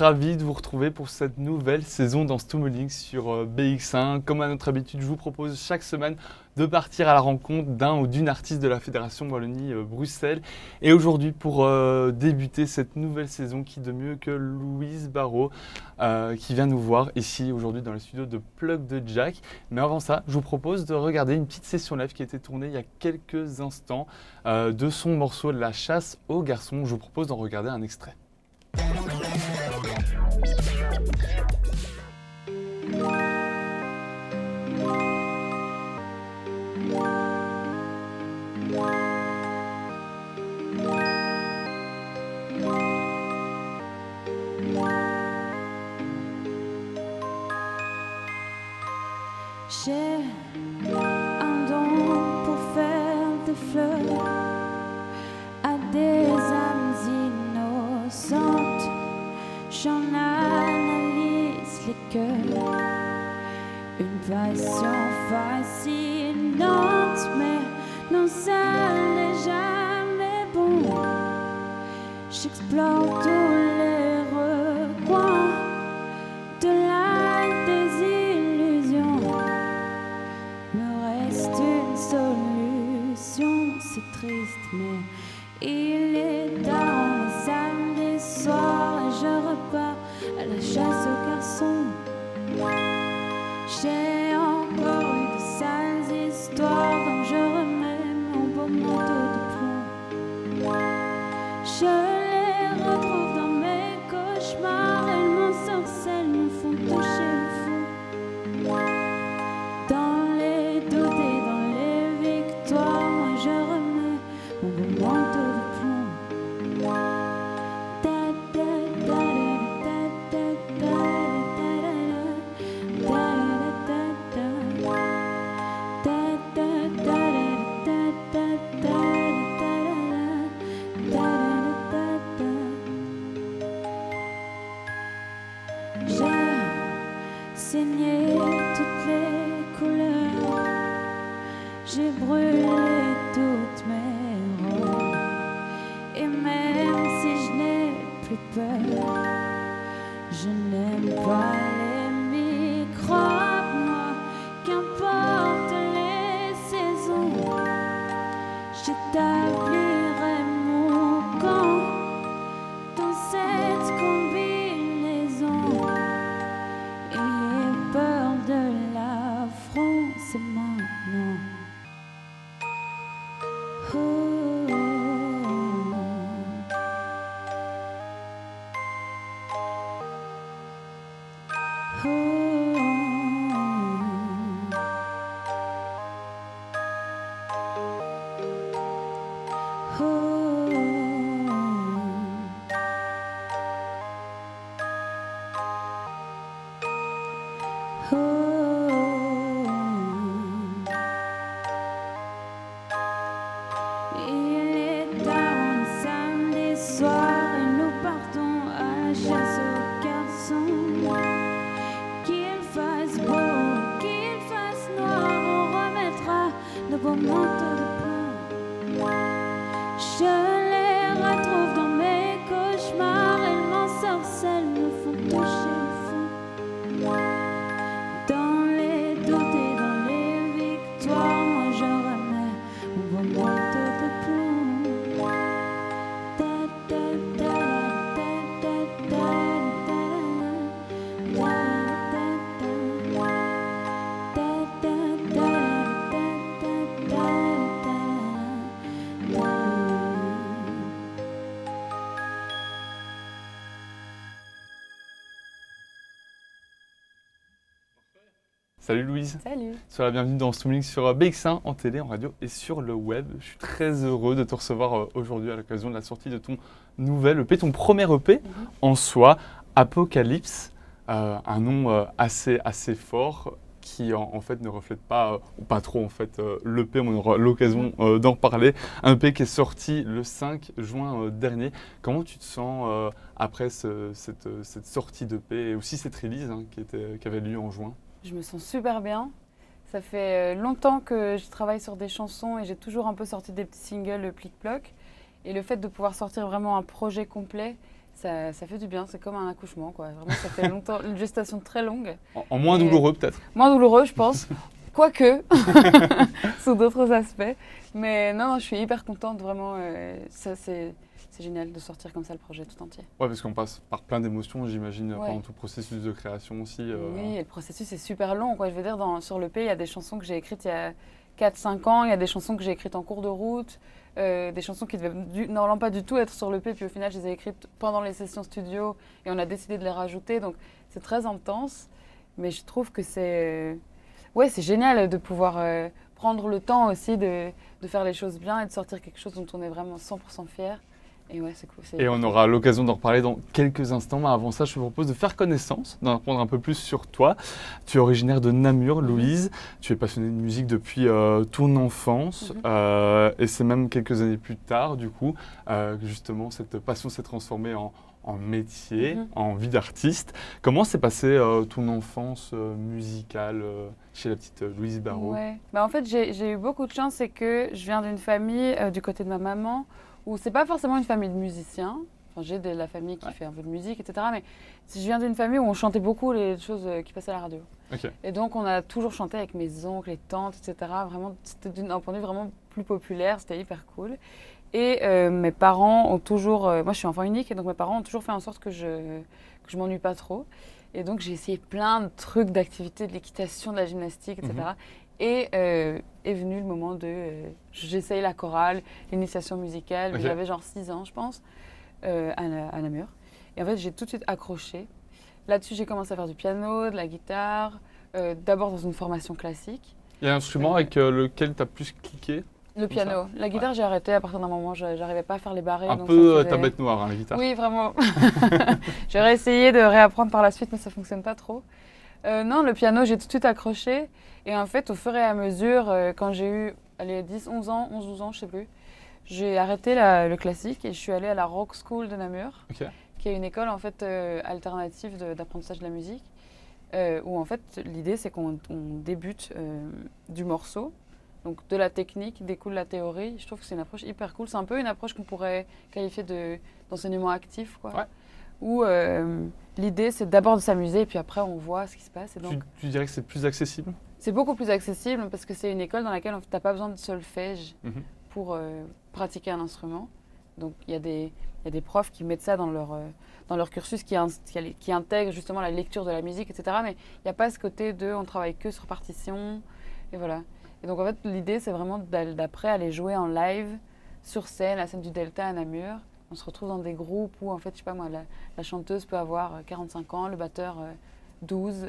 ravi de vous retrouver pour cette nouvelle saison dans Stummelink sur BX1. Comme à notre habitude, je vous propose chaque semaine de partir à la rencontre d'un ou d'une artiste de la Fédération Wallonie-Bruxelles. Et aujourd'hui, pour débuter cette nouvelle saison, qui de mieux que Louise Barrault, qui vient nous voir ici aujourd'hui dans le studio de Plug de Jack. Mais avant ça, je vous propose de regarder une petite session live qui a été tournée il y a quelques instants de son morceau La chasse aux garçons. Je vous propose d'en regarder un extrait. J'ai un don pour faire des fleurs à des âmes innocentes. J'en analyse les cœurs, une passion fascinante, mais non, ça n'est jamais bon. J'explore tous les recoins de la désillusion. Me reste une solution, c'est triste, mais il est tard, on est samedi soir et je repars à la chasse aux garçons. J'ai encore eu de sales histoires, donc je remets mon beau manteau de plomb. Je les retrouve dans mes cauchemars, elles m'ensorcellent, me font toucher le fond. Dans les doutes et dans les victoires, moi je remets mon beau manteau de plomb. J'ai saigné toutes les couleurs, j'ai brûlé toutes mes robes, et même si je n'ai plus peur, je n'aime pas les microbes, moi, qu'importe les saisons, j'établirai mon camp dans cette combinaison. Ayez peur de l'affront, c'est maintenant. Oh, oh, oh, oh, oh. Il est tard, on est samedi soir et nous partons à la chasse aux garçons. Qu'il fasse beau, qu'il fasse noir, on remettra nos beaux manteaux de plomb. Je les retrouve dans mes cauchemars, elles m'ensorcellent, me font toucher le fond. Dans les doutes et dans les victoires, moi je remets mon beau manteau de plomb. Da, da, da, da, da, da, da, da, da, da, da, da, da, da, da, da. Salut Louise, Salut. sois la bienvenue dans Stummelink sur BX1 en télé, en radio et sur le web. Je suis très heureux de te recevoir aujourd'hui à l'occasion de la sortie de ton nouvel EP, ton premier EP en soi, Apocalypse, un nom assez fort qui en fait ne reflète pas, ou pas trop en fait, l'EP, on aura l'occasion d'en reparler. Un EP qui est sorti le 5 juin dernier. Comment tu te sens après cette sortie d'EP et aussi cette release qui avait lieu en juin? Je me sens super bien. Ça fait longtemps que je travaille sur des chansons et j'ai toujours un peu sorti des petits singles plic-ploc. Et le fait de pouvoir sortir vraiment un projet complet, Ça fait du bien, c'est comme un accouchement, quoi. Vraiment, ça fait longtemps, une gestation très longue. En moins Et- douloureux peut-être. Moins douloureux, je pense. Quoique, sous d'autres aspects. Mais non, je suis hyper contente, vraiment. C'est génial de sortir comme ça le projet tout entier. Ouais, parce qu'on passe par plein d'émotions, j'imagine, Ouais. pendant tout le processus de création aussi. Oui, et le processus est super long, quoi. Je veux dire, sur l'EP, il y a des chansons que j'ai écrites il y a 4-5 ans, il y a des chansons que j'ai écrites en cours de route, des chansons qui devaient normalement pas du tout être sur l'EP, puis au final, je les ai écrites pendant les sessions studio et on a décidé de les rajouter. Donc, c'est très intense, mais je trouve que ouais, c'est génial de pouvoir prendre le temps aussi de faire les choses bien et de sortir quelque chose dont on est vraiment 100% fier. Et ouais, c'est cool. Et on aura l'occasion d'en reparler dans quelques instants. Mais avant ça, je te propose de faire connaissance, d'en apprendre un peu plus sur toi. Tu es originaire de Namur, Louise. Tu es passionnée de musique depuis ton enfance. Et c'est même quelques années plus tard, du coup, que justement, cette passion s'est transformée en métier, en vie d'artiste. Comment s'est passée ton enfance musicale chez la petite Louise Barrault? Ouais. Bah, en fait, j'ai eu beaucoup de chance, c'est que je viens d'une famille du côté de ma maman où c'est pas forcément une famille de musiciens. Enfin, j'ai de la famille qui fait un peu de musique, etc. Mais je viens d'une famille où on chantait beaucoup les choses qui passaient à la radio. Ok. Et donc, on a toujours chanté avec mes oncles, les tantes, etc. Vraiment, c'était d'un point de vue vraiment plus populaire, c'était hyper cool. Et mes parents ont toujours... moi, je suis enfant unique, et donc mes parents ont toujours fait en sorte que je m'ennuie pas trop. Et donc, j'ai essayé plein de trucs, d'activités, de l'équitation, de la gymnastique, etc. Et est venu le moment j'essaye la chorale, l'initiation musicale. J'avais genre 6 ans, je pense, à Namur. Et en fait, j'ai tout de suite accroché. Là-dessus, j'ai commencé à faire du piano, de la guitare, d'abord dans une formation classique. Il y a un instrument avec lequel tu as plus cliqué? Le piano. La guitare, j'ai arrêté à partir d'un moment, j'arrivais pas à faire les barrés. Un donc peu ça me ta faisait- bête noire, hein, la guitare. Oui, vraiment. J'ai réessayé de réapprendre par la suite, mais ça fonctionne pas trop. Non, le piano, j'ai tout de suite accroché. Et en fait, au fur et à mesure, quand j'ai eu 11 ans, 11-12 ans, je sais plus, j'ai arrêté le classique et je suis allée à la Rock School de Namur, Ok. qui est une école en fait alternative d'apprentissage de la musique, où en fait l'idée c'est qu'on débute du morceau, donc de la technique découle la théorie. Je trouve que c'est une approche hyper cool. C'est un peu une approche qu'on pourrait qualifier d'enseignement actif, quoi. Ouais. Où l'idée c'est d'abord de s'amuser et puis après on voit ce qui se passe. Et donc, Tu dirais que c'est plus accessible? c'est beaucoup plus accessible parce que c'est une école dans laquelle tu n'as pas besoin de solfège pour pratiquer un instrument. Donc il y a des profs qui mettent ça dans leur cursus, qui intègrent justement la lecture de la musique, etc. Mais il n'y a pas ce côté on travaille que sur partition. Et voilà. Et donc en fait l'idée c'est vraiment d'après aller jouer en live sur scène, la scène du Delta à Namur. On se retrouve dans des groupes où en fait, je sais pas moi, la chanteuse peut avoir 45 ans, le batteur 12.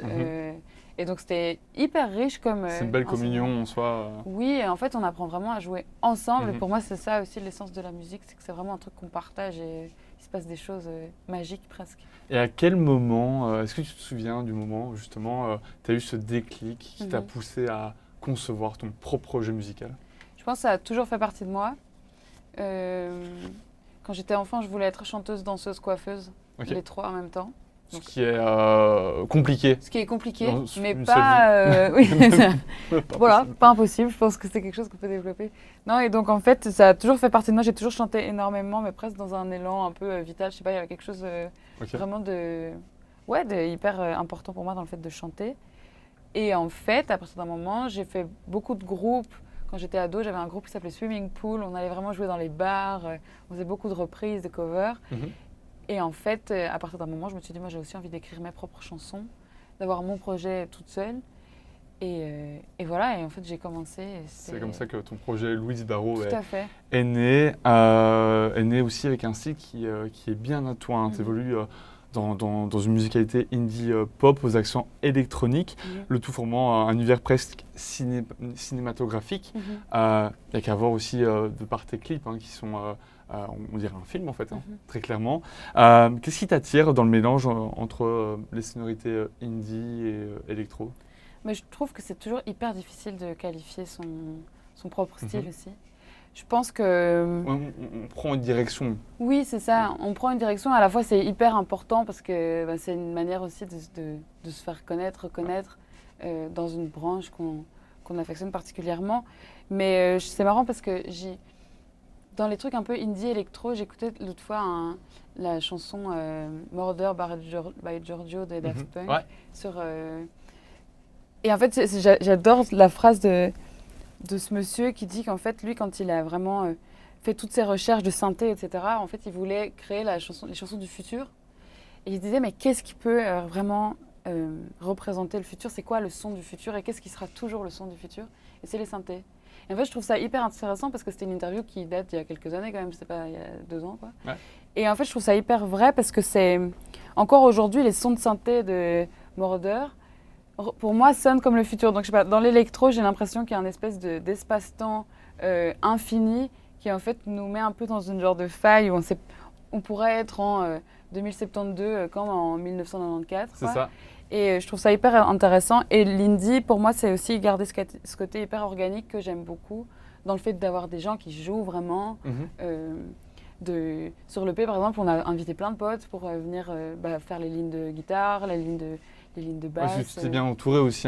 Et donc c'était hyper riche comme... C'est une belle communion en soi. Oui, et en fait on apprend vraiment à jouer ensemble. Et pour moi c'est ça aussi l'essence de la musique, c'est que c'est vraiment un truc qu'on partage et il se passe des choses magiques presque. Et à quel moment, est-ce que tu te souviens du moment où justement tu as eu ce déclic qui t'a poussé à concevoir ton propre projet musical? Je pense que ça a toujours fait partie de moi. Quand j'étais enfant, je voulais être chanteuse, danseuse, coiffeuse, les trois en même temps. Ce qui est compliqué. Ce qui est compliqué, Dans mais une pas... oui, voilà, pas impossible. Je pense que c'est quelque chose qu'on peut développer. Non, et donc en fait, ça a toujours fait partie de moi. J'ai toujours chanté énormément, mais presque dans un élan un peu vital. Je sais pas, il y avait quelque chose vraiment de hyper important pour moi dans le fait de chanter. Et en fait, à partir d'un moment, j'ai fait beaucoup de groupes. Quand j'étais ado, j'avais un groupe qui s'appelait Swimming Pool. On allait vraiment jouer dans les bars. On faisait beaucoup de reprises, de covers. Et en fait, à partir d'un moment, je me suis dit, moi, j'ai aussi envie d'écrire mes propres chansons, d'avoir mon projet toute seule. Et voilà, et en fait, j'ai commencé. C'est comme ça que ton projet Louise Barrault est né aussi avec un style qui est bien à toi. Tu évolues dans une musicalité indie pop aux accents électroniques, le tout formant un univers presque cinématographique. Il y a qu'à voir aussi de par tes clips qui sont, on dirait un film en fait, très clairement. Qu'est-ce qui t'attire dans le mélange entre les sonorités indie et électro? Mais je trouve que c'est toujours hyper difficile de qualifier son propre style aussi. Je pense que... On prend une direction. Oui, c'est ça. On prend une direction. À la fois, c'est hyper important parce que c'est une manière aussi de se faire connaître, reconnaître dans une branche qu'on affectionne particulièrement. Mais c'est marrant parce que Dans les trucs un peu indie électro, j'écoutais l'autre fois la chanson Murder by Giorgio de Daft Punk. Sur, Et en fait, j'adore la phrase de ce monsieur qui dit qu'en fait, lui, quand il a vraiment fait toutes ses recherches de synthé, etc., en fait, il voulait créer les chansons du futur. Et il disait, mais qu'est-ce qui peut vraiment représenter le futur? C'est quoi le son du futur? Et qu'est-ce qui sera toujours le son du futur? Et c'est les synthés. Et en fait, je trouve ça hyper intéressant parce que c'était une interview qui date il y a quelques années quand même, je sais pas, il y a 2 ans, quoi. Ouais. Et en fait, je trouve ça hyper vrai parce que c'est... Encore aujourd'hui, les sons de synthé de Moroder, pour moi, sonnent comme le futur. Donc, je sais pas, dans l'électro, j'ai l'impression qu'il y a une espèce d'espace-temps infini qui, en fait, nous met un peu dans une genre de faille où on pourrait être en 2072 comme en 1994. C'est ça. Et je trouve ça hyper intéressant. Et l'indie, pour moi, c'est aussi garder ce côté hyper organique que j'aime beaucoup, dans le fait d'avoir des gens qui jouent vraiment. Sur l'EP, par exemple, on a invité plein de potes pour venir faire les lignes de guitare, les lignes de basse. Ouais, tu t'es bien entouré aussi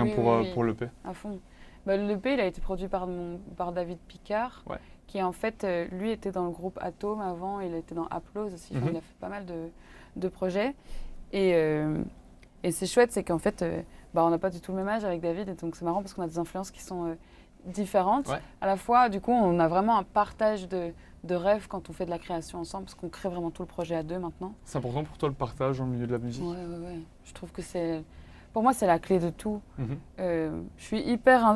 pour l'EP. À fond. L'EP, il a été produit par David Picard, qui en fait, lui était dans le groupe Atom avant, il était dans Applause aussi, il a fait pas mal de projets. Et c'est chouette, c'est qu'en fait, on n'a pas du tout le même âge avec David, et donc c'est marrant parce qu'on a des influences qui sont différentes. Ouais. À la fois, du coup, on a vraiment un partage de rêves quand on fait de la création ensemble, parce qu'on crée vraiment tout le projet à 2 maintenant. C'est important pour toi le partage dans le milieu de la musique? Ouais. Je trouve que pour moi, c'est la clé de tout. Je suis hyper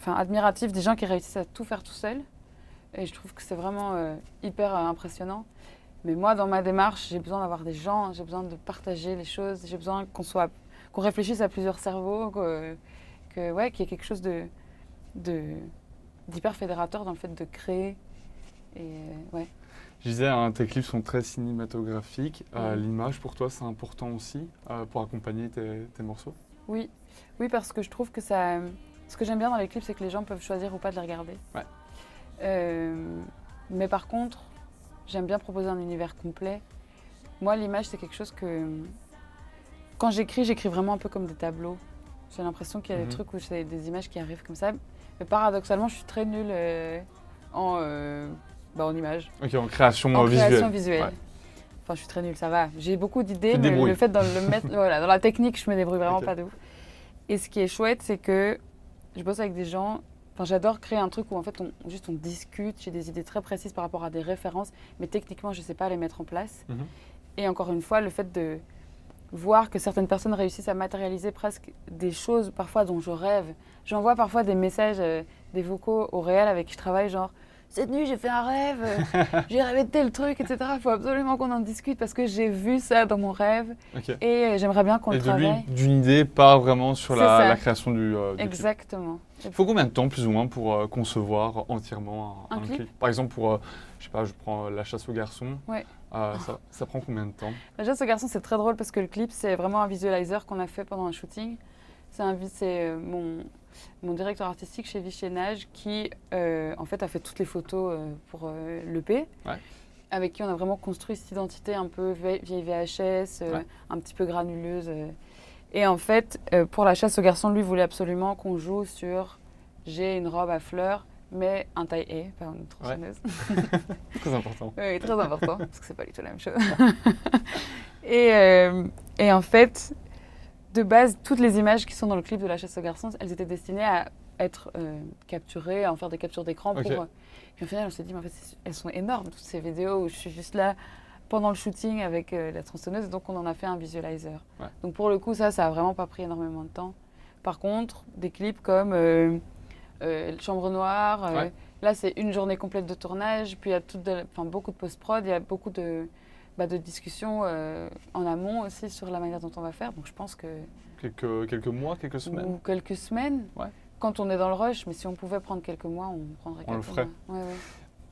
admirative des gens qui réussissent à tout faire tout seul, et je trouve que c'est vraiment hyper impressionnant. Mais moi, dans ma démarche, j'ai besoin d'avoir des gens, j'ai besoin de partager les choses, j'ai besoin qu'on réfléchisse à plusieurs cerveaux, qu'il y ait quelque chose d'hyper fédérateur dans le fait de créer. Je disais, tes clips sont très cinématographiques. L'image, pour toi, c'est important aussi pour accompagner tes morceaux? Oui, parce que je trouve que ça... Ce que j'aime bien dans les clips, c'est que les gens peuvent choisir ou pas de les regarder. Ouais. Mais par contre, j'aime bien proposer un univers complet. Moi, l'image, c'est quelque chose que... Quand j'écris vraiment un peu comme des tableaux. J'ai l'impression qu'il y a des trucs où c'est des images qui arrivent comme ça. Mais paradoxalement, je suis très nulle en images. Ok, en création visuelle. Création visuelle. Ouais. Enfin, je suis très nulle, ça va. J'ai beaucoup d'idées, mais le fait de le mettre... dans la technique, je me débrouille vraiment pas de ouf. Et ce qui est chouette, c'est que je bosse avec des gens... Enfin, j'adore créer un truc où en fait on discute, j'ai des idées très précises par rapport à des références, mais techniquement je ne sais pas les mettre en place. Et encore une fois, le fait de voir que certaines personnes réussissent à matérialiser presque des choses parfois dont je rêve. J'envoie parfois des messages, des vocaux au réel avec qui je travaille, genre « Cette nuit j'ai fait un rêve, j'ai rêvé de tel truc, etc. Il faut absolument qu'on en discute parce que j'ai vu ça dans mon rêve et j'aimerais bien qu'on le travaille. » D'une idée, pas vraiment sur la création du Exactement. Il faut combien de temps, plus ou moins, pour concevoir entièrement un clip? Par exemple, je prends La chasse aux garçons. Ouais. Ça prend combien de temps? La chasse aux garçons, c'est très drôle parce que le clip, c'est vraiment un visualizer qu'on a fait pendant un shooting. C'est mon directeur artistique chez Vichy Nage qui, en fait, a fait toutes les photos pour l'EP. Ouais. Avec qui on a vraiment construit cette identité un peu vieille VHS, un petit peu granuleuse. Et en fait, pour La chasse aux garçons, lui voulait absolument qu'on joue sur « j'ai une robe à fleurs, mais un taille A », pas une tronçonneuse. Ouais. Très important. Oui, très important, parce que c'est pas du tout la même chose. Et en fait, de base, toutes les images qui sont dans le clip de La chasse aux garçons, elles étaient destinées à être capturées, à en faire des captures d'écran. Puis au final, on s'est dit, mais en fait, elles sont énormes, toutes ces vidéos où je suis juste là pendant le shooting avec la tronçonneuse, donc on en a fait un visualizer. Ouais. Donc pour le coup, ça a vraiment pas pris énormément de temps. Par contre, des clips comme Chambre Noire, là c'est une journée complète de tournage, puis il y a beaucoup de post-prod, il y a beaucoup de discussions en amont aussi sur la manière dont on va faire, donc je pense que... Quelques mois, quelques semaines? Ou quelques semaines, quand on est dans le rush, mais si on pouvait prendre quelques mois, on prendrait quelques mois. On le ferait. Ouais.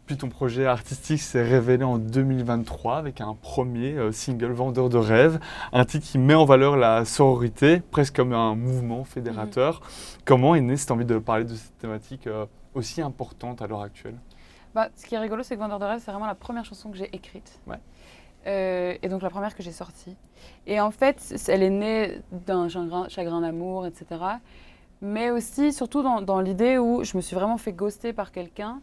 Puis ton projet artistique s'est révélé en 2023 avec un premier single Vendeur de rêves, un titre qui met en valeur la sororité, presque comme un mouvement fédérateur. Comment est née cette envie de parler de cette thématique aussi importante à l'heure actuelle? Ce qui est rigolo, c'est que Vendeur de rêves, c'est vraiment la première chanson que j'ai écrite. Ouais. Et donc la première que j'ai sortie. Et en fait, elle est née d'un chagrin d'amour, etc. Mais aussi, surtout dans l'idée où je me suis vraiment fait ghoster par quelqu'un.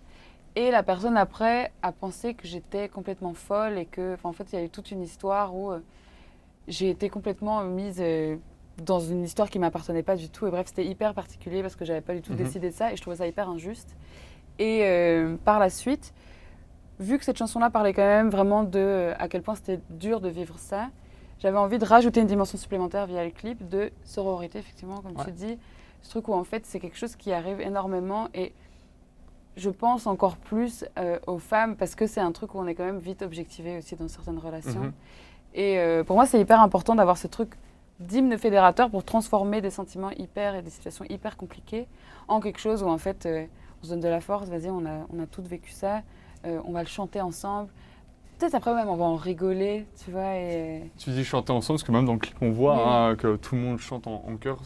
Et la personne après a pensé que j'étais complètement folle et que, en fait, il y a eu toute une histoire où j'ai été complètement mise dans une histoire qui ne m'appartenait pas du tout. Et bref, c'était hyper particulier parce que je n'avais pas du tout décidé de ça et je trouvais ça hyper injuste. Et par la suite, vu que cette chanson-là parlait quand même vraiment de à quel point c'était dur de vivre ça, j'avais envie de rajouter une dimension supplémentaire via le clip de sororité, effectivement, comme tu dis. Ce truc où en fait, c'est quelque chose qui arrive énormément et je pense encore plus aux femmes parce que c'est un truc où on est quand même vite objectivé aussi dans certaines relations. Et pour moi, c'est hyper important d'avoir ce truc d'hymne fédérateur pour transformer des sentiments hyper et des situations hyper compliquées en quelque chose où en fait on se donne de la force, vas-y, on a toutes vécu ça, on va le chanter ensemble. Peut-être après même on va en rigoler, tu vois. Et... Tu dis chanter ensemble parce que même dans le clip on voit que tout le monde chante en chœur,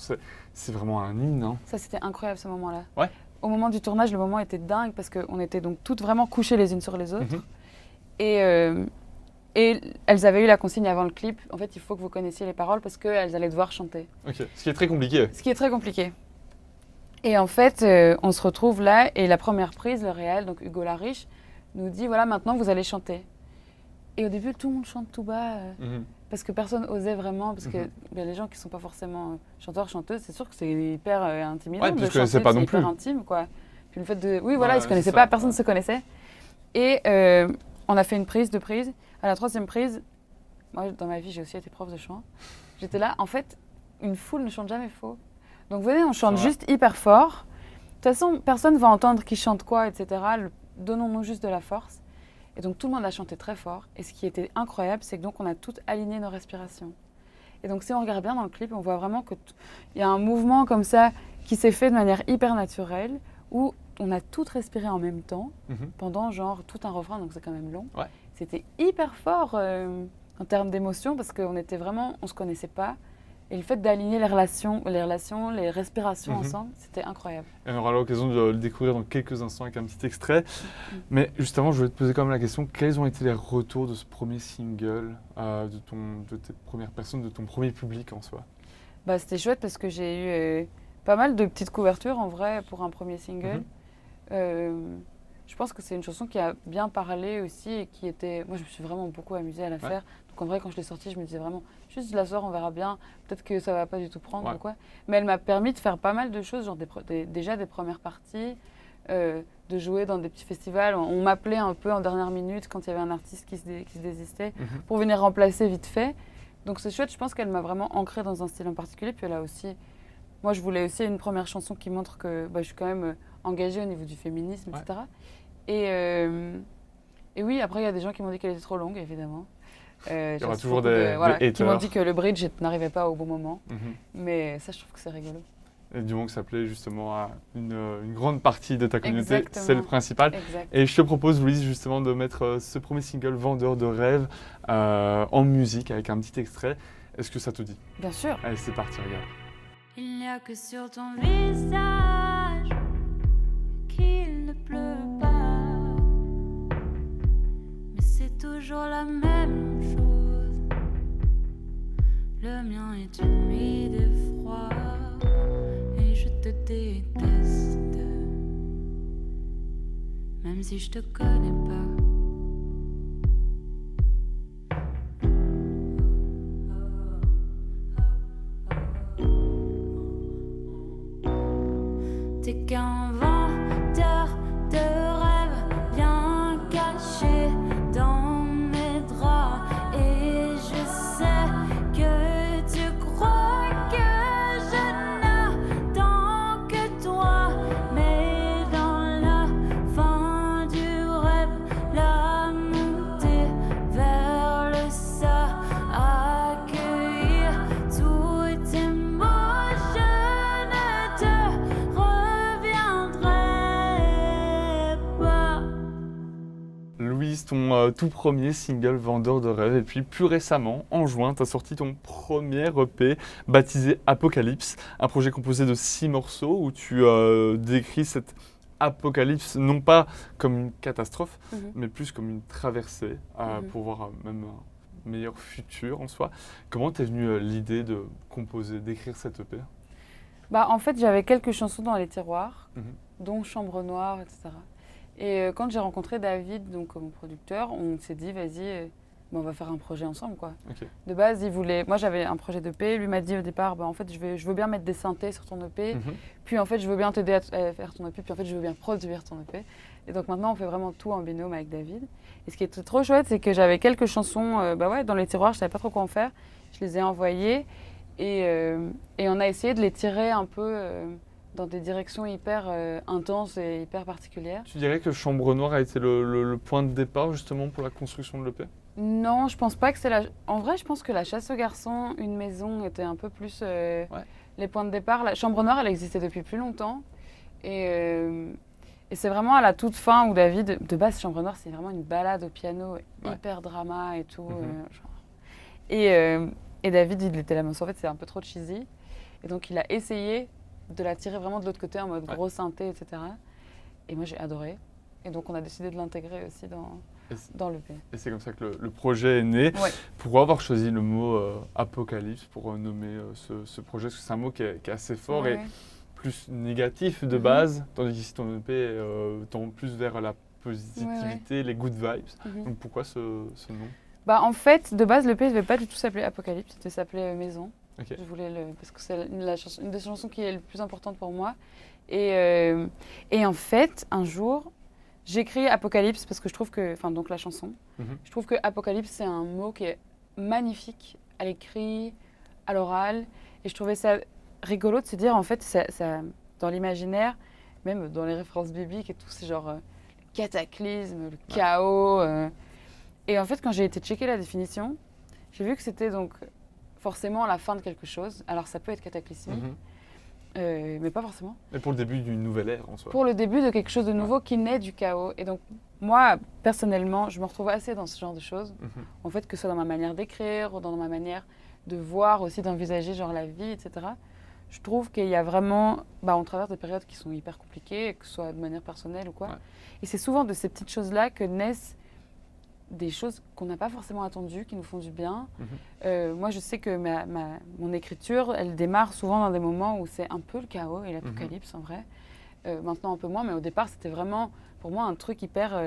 c'est vraiment un hymne. Hein. Ça c'était incroyable ce moment-là. Ouais. Au moment du tournage, le moment était dingue parce qu'on était donc toutes vraiment couchées les unes sur les autres. Et elles avaient eu la consigne avant le clip, en fait il faut que vous connaissiez les paroles parce qu'elles allaient devoir chanter. Ok, ce qui est très compliqué. Ce qui est très compliqué. Et en fait, on se retrouve là et la première prise, le réel, donc Hugo Lariche, nous dit voilà maintenant vous allez chanter. Et au début tout le monde chante tout bas parce que personne osait vraiment, parce que les gens qui ne sont pas forcément chanteurs, chanteuses, c'est sûr que c'est hyper intimidant de chanter, c'est pas non hyper plus. Intime quoi. Puis le fait de, oui voilà, ils se connaissaient pas, personne ne se connaissait. Et on a fait une prise, deux prises. À la troisième prise, moi dans ma vie j'ai aussi été prof de chant. J'étais là, en fait, une foule ne chante jamais faux. Donc venez, on chante juste hyper fort. De toute façon, personne ne va entendre qui chante quoi, etc. Donnons-nous juste de la force. Et donc tout le monde a chanté très fort. Et ce qui était incroyable, c'est que donc on a toutes aligné nos respirations. Et donc si on regarde bien dans le clip, on voit vraiment qu'il y a un mouvement comme ça qui s'est fait de manière hyper naturelle, où on a toutes respiré en même temps pendant genre tout un refrain, donc c'est quand même long. Ouais. C'était hyper fort en termes d'émotion parce qu'on était vraiment, on se connaissait pas. Et le fait d'aligner les relations, les respirations ensemble, c'était incroyable. Et on aura l'occasion de le découvrir dans quelques instants avec un petit extrait. Mais justement, je voulais te poser quand même la question, quels ont été les retours de ce premier single, de tes premières personnes, de ton premier public en soi? Bah, c'était chouette parce que j'ai eu pas mal de petites couvertures en vrai pour un premier single. Je pense que c'est une chanson qui a bien parlé aussi et qui était... Moi, je me suis vraiment beaucoup amusée à la faire. Donc en vrai, quand je l'ai sortie, je me disais vraiment, juste de la soirée, on verra bien. Peut-être que ça va pas du tout prendre ou quoi. Mais elle m'a permis de faire pas mal de choses, genre déjà des premières parties, de jouer dans des petits festivals. On m'appelait un peu en dernière minute quand il y avait un artiste qui se désistait pour venir remplacer vite fait. Donc c'est chouette, je pense qu'elle m'a vraiment ancrée dans un style en particulier. Puis elle a aussi... Moi, je voulais aussi une première chanson qui montre que je suis quand même engagée au niveau du féminisme, etc. Et oui, après, il y a des gens qui m'ont dit qu'elle était trop longue, évidemment. Il y aura toujours des haters. Qui m'ont dit que le bridge n'arrivait pas au bon moment. Mais ça, je trouve que c'est rigolo. Et du moment que ça plaît justement à une grande partie de ta communauté, c'est le principal. Exact. Et je te propose, Louise, justement de mettre ce premier single Vendeur de rêves en musique avec un petit extrait. Est-ce que ça te dit? Bien sûr. Allez, c'est parti, regarde. Il n'y a que sur ton visage qu'il ne pleut pas, mais c'est toujours la même chose. Le mien est humide et froid, et je te déteste, même si je te connais pas. T'es qu'un vendeur de rêves bien caché dans mes draps. Et je sais que tu crois que je n'attends que toi. Mais dans la fin du rêve, la montée vers le ça, accueillir tous tes mots, je ne te Louise, ton tout premier single Vendeur de rêves, et puis plus récemment, en juin, tu as sorti ton premier EP baptisé Apocalypse, un projet composé de 6 morceaux où tu décris cette apocalypse non pas comme une catastrophe, mais plus comme une traversée pour voir même un meilleur futur en soi. Comment t'es venue l'idée de composer, d'écrire cet EP? En fait, j'avais quelques chansons dans les tiroirs, dont Chambre Noire, etc. Et quand j'ai rencontré David, donc mon producteur, on s'est dit, vas-y, on va faire un projet ensemble, quoi. Ok. De base, il voulait... Moi, j'avais un projet d'EP. Lui m'a dit au départ, en fait, je veux bien mettre des synthés sur ton EP. Mhm. Puis, en fait, je veux bien t'aider à faire ton EP. Puis, en fait, je veux bien produire ton EP. Et donc, maintenant, on fait vraiment tout en binôme avec David. Et ce qui est trop chouette, c'est que j'avais quelques chansons dans les tiroirs. Je savais pas trop quoi en faire. Je les ai envoyées. Et on a essayé de les tirer un peu dans des directions hyper intenses et hyper particulières. Tu dirais que Chambre Noire a été le point de départ justement pour la construction de l'EP? Non, je pense pas que c'est la... En vrai, je pense que La Chasse aux garçons, Une maison était un peu plus les points de départ. La Chambre Noire, elle existait depuis plus longtemps. Et c'est vraiment à la toute fin où David... De base, Chambre Noire, c'est vraiment une balade au piano, hyper drama et tout. Et David, il était là, mais en fait, c'est un peu trop cheesy. Et donc, il a essayé de la tirer vraiment de l'autre côté en mode gros synthé, etc. Et moi, j'ai adoré. Et donc, on a décidé de l'intégrer aussi dans l'EP. Et c'est comme ça que le projet est né. Ouais. Pourquoi avoir choisi le mot apocalypse pour nommer ce projet? Parce que c'est un mot qui est assez fort et plus négatif de base, tandis qu'ici ton EP tend plus vers la positivité, les good vibes. Donc pourquoi ce nom? En fait, de base, l'EP ne devait pas du tout s'appeler Apocalypse, il devait s'appeler Maison. Okay. Je voulais parce que c'est une des chansons qui est le plus importante pour moi. Et en fait, un jour, j'écris Apocalypse parce que je trouve que, donc la chanson, je trouve que Apocalypse, c'est un mot qui est magnifique à l'écrit, à l'oral. Et je trouvais ça rigolo de se dire, en fait, ça, dans l'imaginaire, même dans les références bibliques et tout, c'est genre le cataclysme, le chaos. Et en fait, quand j'ai été checker la définition, j'ai vu que c'était donc forcément la fin de quelque chose. Alors ça peut être cataclysmique, mais pas forcément. Et pour le début d'une nouvelle ère en soi. Pour le début de quelque chose de nouveau qui naît du chaos. Et donc moi, personnellement, je me retrouve assez dans ce genre de choses. En fait, que ce soit dans ma manière d'écrire, ou dans ma manière de voir aussi, d'envisager genre la vie, etc. Je trouve qu'il y a vraiment... on traverse des périodes qui sont hyper compliquées, que ce soit de manière personnelle ou quoi. Ouais. Et c'est souvent de ces petites choses-là que naissent des choses qu'on n'a pas forcément attendues, qui nous font du bien. Moi, je sais que mon écriture, elle démarre souvent dans des moments où c'est un peu le chaos et l'apocalypse, en vrai. Maintenant, un peu moins, mais au départ, c'était vraiment, pour moi, un truc hyper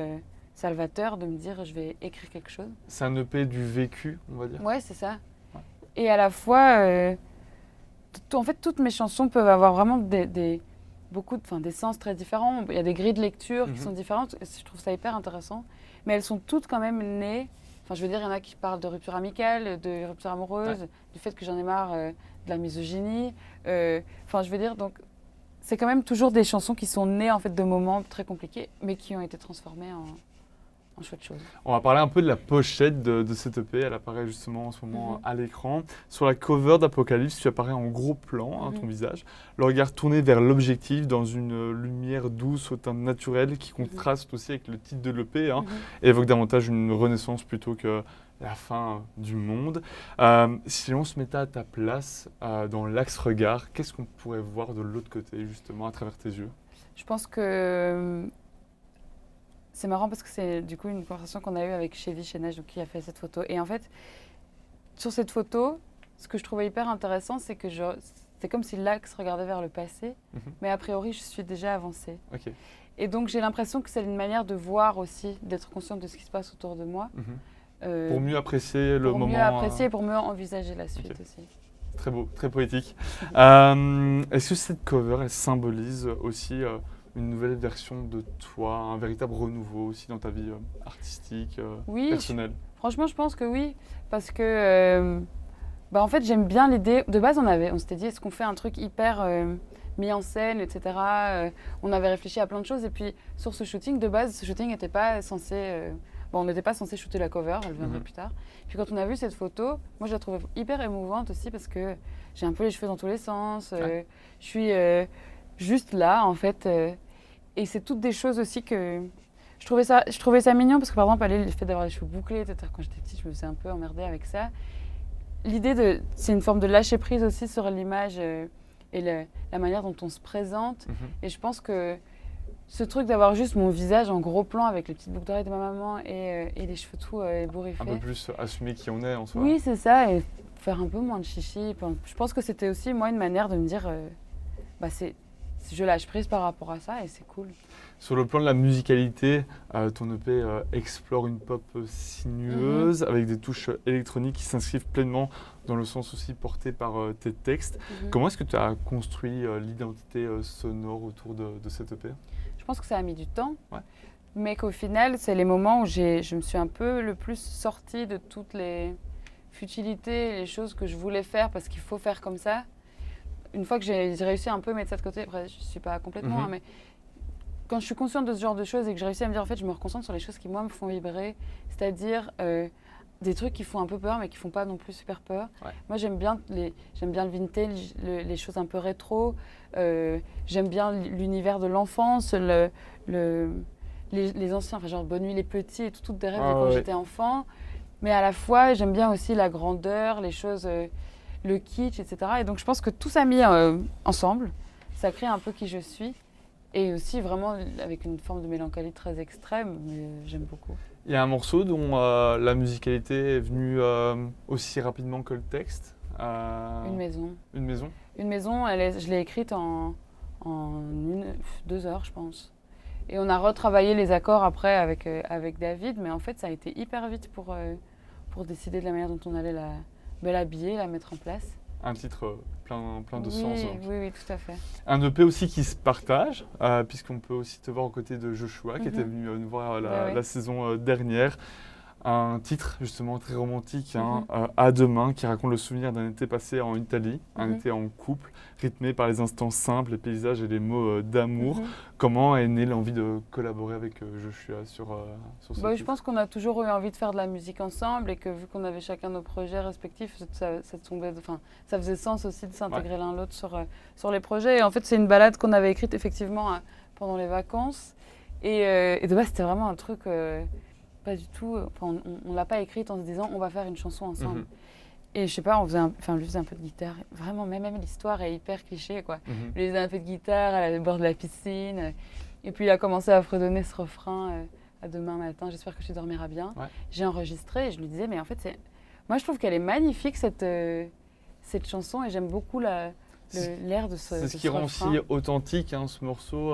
salvateur de me dire, je vais écrire quelque chose. C'est un EP du vécu, on va dire. Ouais, c'est ça. Ouais. Et à la fois, en fait, toutes mes chansons peuvent avoir vraiment des sens très différents. Il y a des grilles de lecture qui sont différentes. Je trouve ça hyper intéressant. Mais elles sont toutes quand même nées. Enfin, je veux dire, il y en a qui parlent de rupture amicale, de rupture amoureuse, du fait que j'en ai marre de la misogynie. Enfin, je veux dire, donc, c'est quand même toujours des chansons qui sont nées en fait de moments très compliqués, mais qui ont été transformées en chouette chose. On va parler un peu de la pochette de cette EP. Elle apparaît justement en ce moment à l'écran. Sur la cover d'Apocalypse, tu apparais en gros plan, ton visage, le regard tourné vers l'objectif dans une lumière douce au teint naturel qui contraste aussi avec le titre de l'EP et évoque davantage une renaissance plutôt que la fin du monde. Si on se mettait à ta place dans l'axe regard, qu'est-ce qu'on pourrait voir de l'autre côté justement à travers tes yeux? Je pense que... C'est marrant parce que c'est du coup une conversation qu'on a eue avec Chevy Chenage, qui a fait cette photo. Et en fait, sur cette photo, ce que je trouvais hyper intéressant, c'est que c'est comme si l'axe regardait vers le passé, mais a priori, je suis déjà avancée. Okay. Et donc, j'ai l'impression que c'est une manière de voir aussi, d'être consciente de ce qui se passe autour de moi. Pour mieux apprécier le moment. Pour mieux apprécier et pour mieux envisager la suite aussi. Très beau, très poétique. Est-ce que cette cover, elle symbolise aussi... une nouvelle version de toi, un véritable renouveau aussi dans ta vie artistique, personnelle? Franchement, je pense que oui, parce que en fait, j'aime bien l'idée. De base, on s'était dit, est-ce qu'on fait un truc hyper mis en scène, etc. On avait réfléchi à plein de choses, et puis sur ce shooting, de base, ce shooting n'était pas censé... on n'était pas censé shooter la cover, elle viendrait plus tard. Puis quand on a vu cette photo, moi, je la trouvais hyper émouvante aussi, parce que j'ai un peu les cheveux dans tous les sens, je suis juste là, en fait... Et c'est toutes des choses aussi que... Je trouvais ça mignon parce que, par exemple, le fait d'avoir les cheveux bouclés, etc., quand j'étais petite, je me faisais un peu emmerder avec ça. L'idée c'est une forme de lâcher prise aussi sur l'image et la manière dont on se présente. Et je pense que ce truc d'avoir juste mon visage en gros plan avec les petites boucles d'oreilles de ma maman et les cheveux tout ébouriffés. Un peu plus assumer qui on est en soi. Oui, c'est ça, et faire un peu moins de chichi. Je pense que c'était aussi, moi, une manière de me dire... je lâche prise par rapport à ça et c'est cool. Sur le plan de la musicalité, ton EP explore une pop sinueuse avec des touches électroniques qui s'inscrivent pleinement dans le sens aussi porté par tes textes. Comment est-ce que tu as construit l'identité sonore autour de cet EP? Je pense que ça a mis du temps, Ouais. mais qu'au final, c'est les moments où je me suis un peu le plus sortie de toutes les futilités, les choses que je voulais faire parce qu'il faut faire comme ça. Une fois que j'ai réussi à un peu mettre ça de côté, après je ne suis pas complètement, hein, mais quand je suis consciente de ce genre de choses et que j'ai réussi à me dire en fait je me reconcentre sur les choses qui moi me font vibrer, c'est-à-dire des trucs qui font un peu peur mais qui font pas non plus super peur. Ouais. Moi j'aime bien le vintage, les choses un peu rétro, j'aime bien l'univers de l'enfance, les anciens, enfin genre Bonne Nuit les Petits et toutes des rêves de quand j'étais enfant, mais à la fois j'aime bien aussi la grandeur, les choses, le kitsch, etc. Et donc je pense que tout ça mis ensemble, ça crée un peu qui je suis. Et aussi vraiment avec une forme de mélancolie très extrême, mais j'aime beaucoup. Il y a un morceau dont la musicalité est venue aussi rapidement que le texte. Une maison. Une maison. Une maison, je l'ai écrite en 2 heures, je pense. Et on a retravaillé les accords après avec David, mais en fait ça a été hyper vite pour décider de la manière dont on allait l'habiller, la mettre en place. Un titre plein de sens. Oui, tout à fait. Un EP aussi qui se partage, puisqu'on peut aussi te voir aux côtés de Joshua, qui était venu nous voir la saison dernière. Un titre justement très romantique, À demain, qui raconte le souvenir d'un été passé en Italie, un été en couple, rythmé par les instants simples, les paysages et les mots d'amour. Comment est née l'envie de collaborer avec Joshua sur ce titre? Je pense qu'on a toujours eu envie de faire de la musique ensemble et que vu qu'on avait chacun nos projets respectifs, ça faisait sens aussi de s'intégrer l'un l'autre sur les projets. Et en fait, c'est une balade qu'on avait écrite effectivement pendant les vacances. Et de base, c'était vraiment un truc... pas du tout, on l'a pas écrite en se disant on va faire une chanson ensemble. Et je sais pas, lui faisait un peu de guitare. Vraiment, même l'histoire est hyper cliché, quoi. Lui faisait un peu de guitare à bord de la piscine. Et puis il a commencé à fredonner ce refrain à demain matin, j'espère que tu dormiras bien. Ouais. J'ai enregistré et je lui disais, mais en fait, moi je trouve qu'elle est magnifique cette chanson et j'aime beaucoup l'air de ce C'est ce qui rend refrain. aussi authentique ce morceau,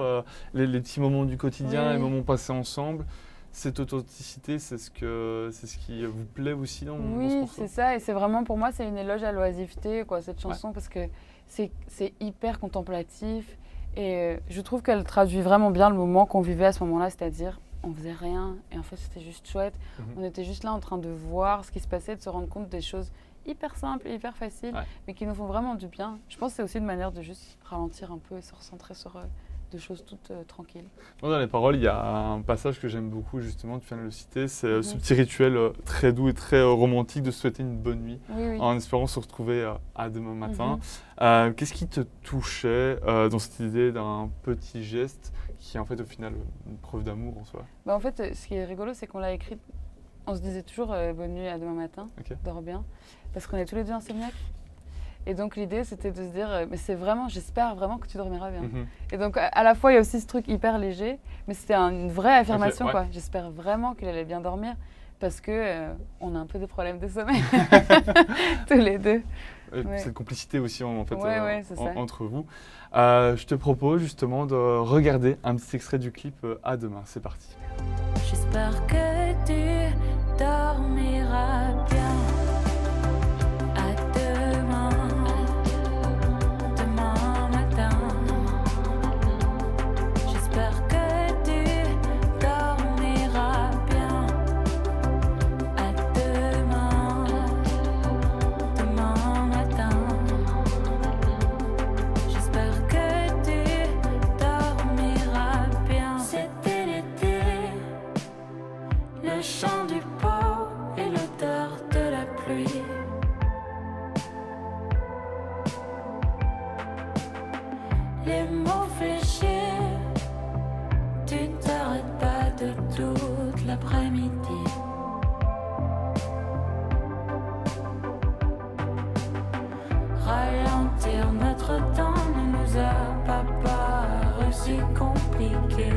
les petits moments du quotidien, les moments passés ensemble. Cette authenticité, c'est ce qui vous plaît aussi dans ce morceau? Oui, c'est ça. Et c'est vraiment, pour moi, c'est une éloge à l'oisiveté, cette chanson, parce que c'est hyper contemplatif. Et je trouve qu'elle traduit vraiment bien le moment qu'on vivait à ce moment-là, c'est-à-dire, on faisait rien. Et en fait, c'était juste chouette. On était juste là en train de voir ce qui se passait, de se rendre compte des choses hyper simples, hyper faciles, mais qui nous font vraiment du bien. Je pense que c'est aussi une manière de juste ralentir un peu et se recentrer sur... de choses toutes tranquilles. Dans les paroles, il y a un passage que j'aime beaucoup, justement, tu viens de le citer, c'est ce petit rituel très doux et très romantique de souhaiter une bonne nuit, en espérant se retrouver à demain matin. Qu'est-ce qui te touchait dans cette idée d'un petit geste qui est en fait au final une preuve d'amour en soi? En fait, ce qui est rigolo, c'est qu'on l'a écrit, on se disait toujours bonne nuit à demain matin, dors bien, parce qu'on est tous les deux insomniaques. Et donc l'idée c'était de se dire, mais j'espère vraiment que tu dormiras bien. Et donc à la fois il y a aussi ce truc hyper léger, mais c'était une vraie affirmation quoi. J'espère vraiment qu'il allait bien dormir parce que on a un peu des problèmes de sommeil tous les deux. Cette complicité aussi en fait entre vous. Je te propose justement de regarder un petit extrait du clip À demain. C'est parti. J'espère que tu dormiras bien. Les mots fléchés, tu ne t'arrêtes pas de toute l'après-midi. Ralentir notre temps ne nous a pas paru si compliqué.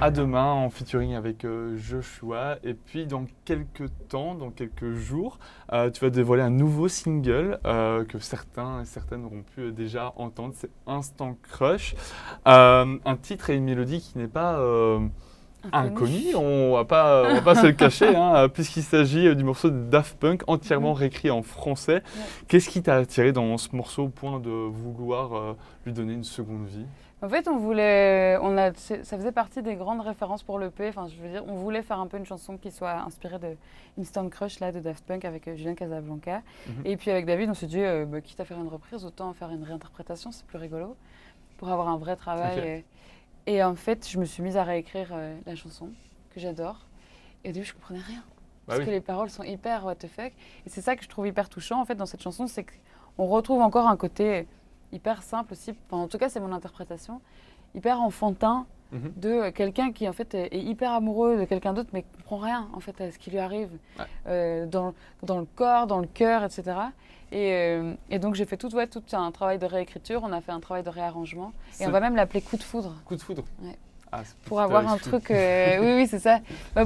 À demain en featuring avec Joshua. Et puis dans quelques temps, dans quelques jours, tu vas dévoiler un nouveau single que certains et certaines auront pu déjà entendre. C'est Instant Crush. Un titre et une mélodie qui n'est pas inconnu. On va pas se le cacher, hein, puisqu'il s'agit du morceau de Daft Punk entièrement réécrit en français. Ouais. Qu'est-ce qui t'a attiré dans ce morceau au point de vouloir lui donner une seconde vie? En fait, ça faisait partie des grandes références pour l'EP. Enfin, je veux dire, on voulait faire un peu une chanson qui soit inspirée de Instant Crush là, de Daft Punk avec Julien Casablanca. Et puis avec David, on s'est dit, quitte à faire une reprise, autant faire une réinterprétation, c'est plus rigolo, pour avoir un vrai travail. Okay. Et en fait, je me suis mise à réécrire la chanson, que j'adore. Et au début, je comprenais rien. Parce que les paroles sont hyper what the fuck. Et c'est ça que je trouve hyper touchant en fait dans cette chanson, c'est qu'on retrouve encore un côté hyper simple aussi, enfin, en tout cas c'est mon interprétation, hyper enfantin de quelqu'un qui en fait est hyper amoureux de quelqu'un d'autre mais ne comprend rien en fait à ce qui lui arrive dans le corps, dans le cœur, etc. Et donc j'ai fait tout un travail de réécriture, on a fait un travail de réarrangement et on va même l'appeler Coup de foudre. Coup de foudre. Ouais. Ah, pour avoir un truc, oui c'est ça,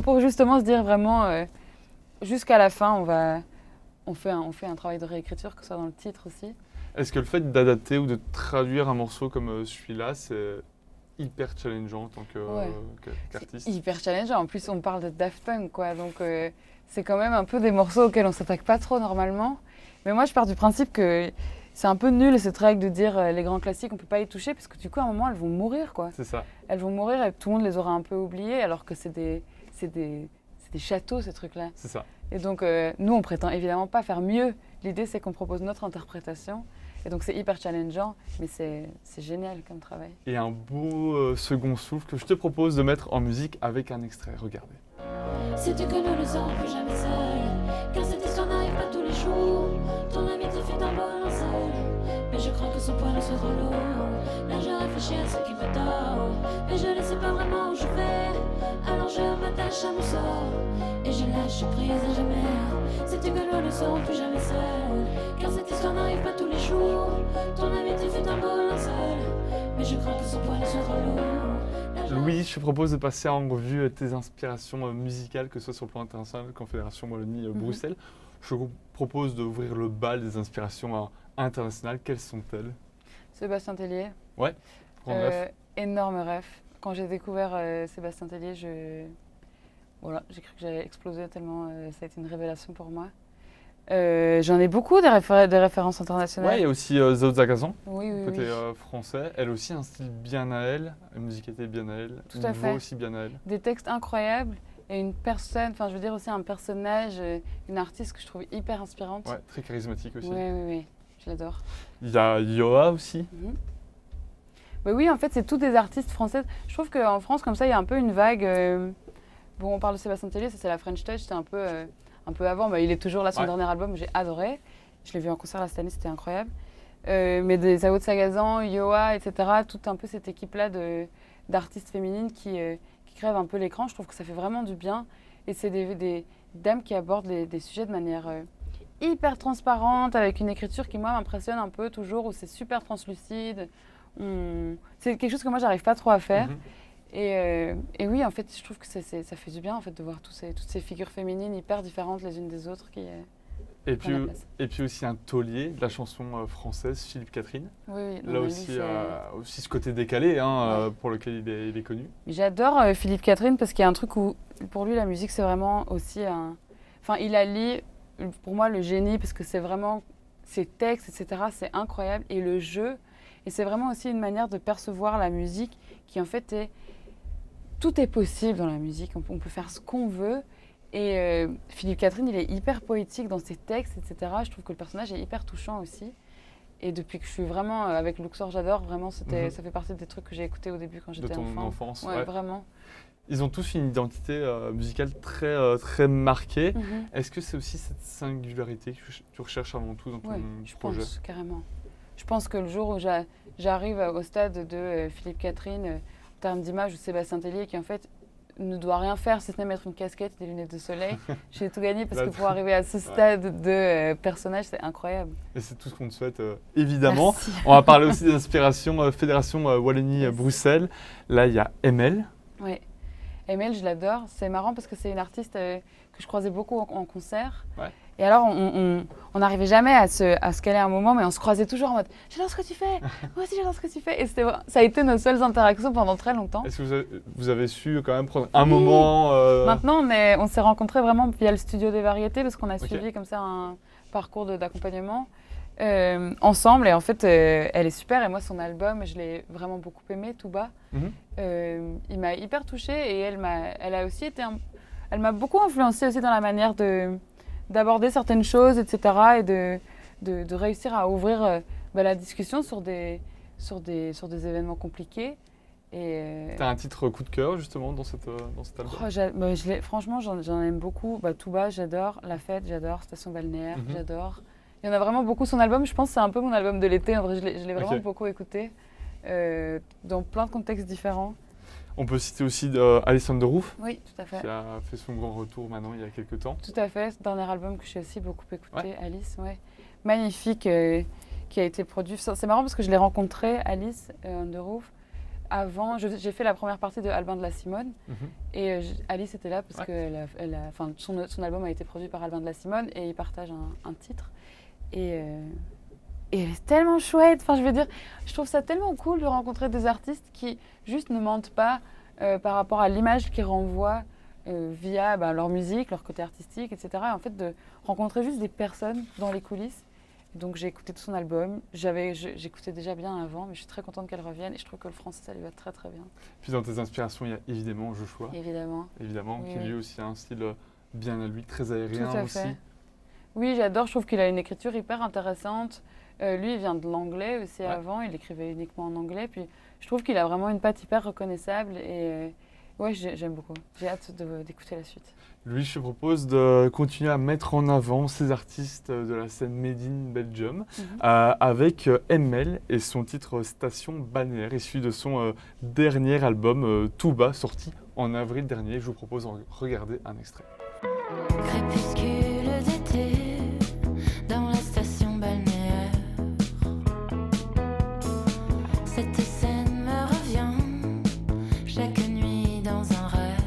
pour justement se dire vraiment jusqu'à la fin on fait un travail de réécriture, que ce soit dans le titre aussi. Est-ce que le fait d'adapter ou de traduire un morceau comme celui-là, c'est hyper challengeant en tant qu'artiste? C'est hyper challengeant. En plus, on parle de Daft Punk, quoi. Donc, c'est quand même un peu des morceaux auxquels on ne s'attaque pas trop normalement. Mais moi, je pars du principe que c'est un peu nul cette règle de dire les grands classiques, on ne peut pas y toucher parce que du coup, à un moment, elles vont mourir, quoi. C'est ça. Elles vont mourir et tout le monde les aura un peu oubliées alors que c'est des châteaux, ces trucs-là. C'est ça. Et donc, nous, on prétend évidemment pas faire mieux. L'idée, c'est qu'on propose notre interprétation. Et donc, c'est hyper challengeant, mais c'est génial comme travail. Et un beau second souffle que je te propose de mettre en musique avec un extrait. Regardez. Sais-tu que nous ne serons plus jamais seuls, car cette histoire n'arrive pas tous les jours. Ton amitié fait un beau linceul, mais je crains que son poids ne soit trop lourd. Là, je réfléchis à ce qui me tord, mais je ne sais pas vraiment où je vais. Alors je m'attache à mon sort, et je lâche prise à jamais. Sais-tu que nous ne serons plus jamais seuls, car cette histoire n'arrive pas tous les jours. Ton amitié fait un beau linceul, mais je crains que son poids ne soit trop lourd. Louis, je te propose de passer en revue tes inspirations musicales, que ce soit sur le plan international, Confédération Wallonie-Bruxelles. Je te propose d'ouvrir le bal des inspirations internationales. Quelles sont-elles? Sébastien Tellier. Ouais, grand ref. Énorme ref. Quand j'ai découvert Sébastien Tellier, j'ai cru que j'allais exploser tellement ça a été une révélation pour moi. J'en ai beaucoup des références internationales. Ouais, il y a aussi Zao Zagazan, oui, côté français. Elle aussi un style bien à elle, une musicalité bien à elle, tout une à voix fait. aussi bien à elle. Des textes incroyables et une personne, enfin je veux dire aussi un personnage, une artiste que je trouve hyper inspirante. Ouais, très charismatique aussi. Oui, je l'adore. Il y a Yoa aussi. Bah oui, en fait, c'est tous des artistes françaises. Je trouve qu'en France, comme ça, il y a un peu une vague. Bon, on parle de Sébastien Tellier, ça c'est la French Touch, c'était un peu avant. Bah, il est toujours là, son dernier album, j'ai adoré. Je l'ai vu en concert là, cette année, c'était incroyable. Mais des Zao de Sagazan, Yoa, etc., toute un peu cette équipe-là d'artistes féminines qui crèvent un peu l'écran. Je trouve que ça fait vraiment du bien. Et c'est des dames qui abordent des sujets de manière hyper transparente, avec une écriture qui, moi, m'impressionne un peu toujours, où c'est super translucide. C'est quelque chose que moi, j'arrive pas trop à faire. Et oui, en fait, je trouve que ça fait du bien en fait, de voir toutes ces figures féminines hyper différentes les unes des autres qui et puis aussi un taulier de la chanson française, Philippe Catherine. Oui, là aussi ce côté décalé pour lequel il est connu. J'adore Philippe Catherine parce qu'il y a un truc où, pour lui, la musique, c'est vraiment aussi Enfin, il allie, pour moi, le génie, parce que c'est vraiment ses textes, etc., c'est incroyable. Et le jeu, et c'est vraiment aussi une manière de percevoir la musique qui, en fait, tout est possible dans la musique, on peut faire ce qu'on veut. Et Philippe Catherine, il est hyper poétique dans ses textes, etc. Je trouve que le personnage est hyper touchant aussi. Et depuis que je suis vraiment avec Luxor, j'adore, vraiment, ça fait partie des trucs que j'ai écoutés au début quand j'étais enfant. De ton enfance, ouais, vraiment. Ils ont tous une identité musicale très, très marquée. Est-ce que c'est aussi cette singularité que tu recherches avant tout dans ton projet? Je pense, carrément. Je pense que le jour où j'arrive au stade de Philippe Catherine, en termes d'image, ou Sébastien Tellier, qui en fait ne doit rien faire si ce n'est mettre une casquette et des lunettes de soleil, j'ai tout gagné parce que pour arriver à ce stade de personnage, c'est incroyable. Et c'est tout ce qu'on te souhaite, évidemment. Merci. On va parler aussi des inspirations Fédération Wallonie-Bruxelles. Là, il y a ML. Ouais. Emel, je l'adore. C'est marrant parce que c'est une artiste que je croisais beaucoup en concert. Ouais. Et alors, on n'arrivait jamais à se caler un moment, mais on se croisait toujours en mode « J'adore ce que tu fais, moi aussi j'adore ce que tu fais ». Et ça a été nos seules interactions pendant très longtemps. Est-ce que vous avez su quand même prendre un moment Maintenant, on s'est rencontrés vraiment via le studio des variétés parce qu'on a suivi comme ça un parcours d'accompagnement ensemble. Et en fait, elle est super. Et moi, son album, je l'ai vraiment beaucoup aimé, tout bas. Il m'a hyper touchée et elle a aussi été elle m'a beaucoup influencée aussi dans la manière d'aborder certaines choses, etc. et de réussir à ouvrir la discussion sur des événements compliqués. T'as un titre coup de cœur justement dans cet album? Franchement, j'en aime beaucoup. Tout bas, j'adore. La Fête, j'adore. Station balnéaire, j'adore. Il y en a vraiment beaucoup. Son album, je pense que c'est un peu mon album de l'été. En vrai, je l'ai vraiment beaucoup écouté dans plein de contextes différents. On peut citer aussi Alison de Roof, oui, tout à fait, qui a fait son grand retour maintenant il y a quelques temps. Tout à fait, ce dernier album que j'ai aussi beaucoup écouté, Alice, magnifique, qui a été produit. C'est marrant parce que je l'ai rencontré, Alice de Roof, avant. J'ai fait la première partie de Albin de la Simone et Alice était là parce que son album a été produit par Albin de la Simone et ils partagent un titre. Et elle est tellement chouette, je trouve ça tellement cool de rencontrer des artistes qui juste ne mentent pas par rapport à l'image qu'ils renvoient via leur musique, leur côté artistique, etc. Et en fait, de rencontrer juste des personnes dans les coulisses. Donc j'ai écouté tout son album, j'écoutais déjà bien avant, mais je suis très contente qu'elle revienne et je trouve que le français, ça lui va très très bien. Puis dans tes inspirations, il y a évidemment Joshua. Évidemment, qui lui aussi a un style bien à lui, très aérien tout à aussi. Fait. Oui, j'adore, je trouve qu'il a une écriture hyper intéressante. Lui, il vient de l'anglais aussi avant, il écrivait uniquement en anglais. Puis je trouve qu'il a vraiment une patte hyper reconnaissable et j'aime beaucoup. J'ai hâte d'écouter la suite. Lui, je te propose de continuer à mettre en avant ces artistes de la scène Made in Belgium avec Emel et son titre Station balnéaire, issu de son dernier album Tout bas, sorti en avril dernier. Je vous propose de regarder un extrait. Crépuscule d'été dans la station balnéaire. Cette scène me revient chaque nuit dans un rêve.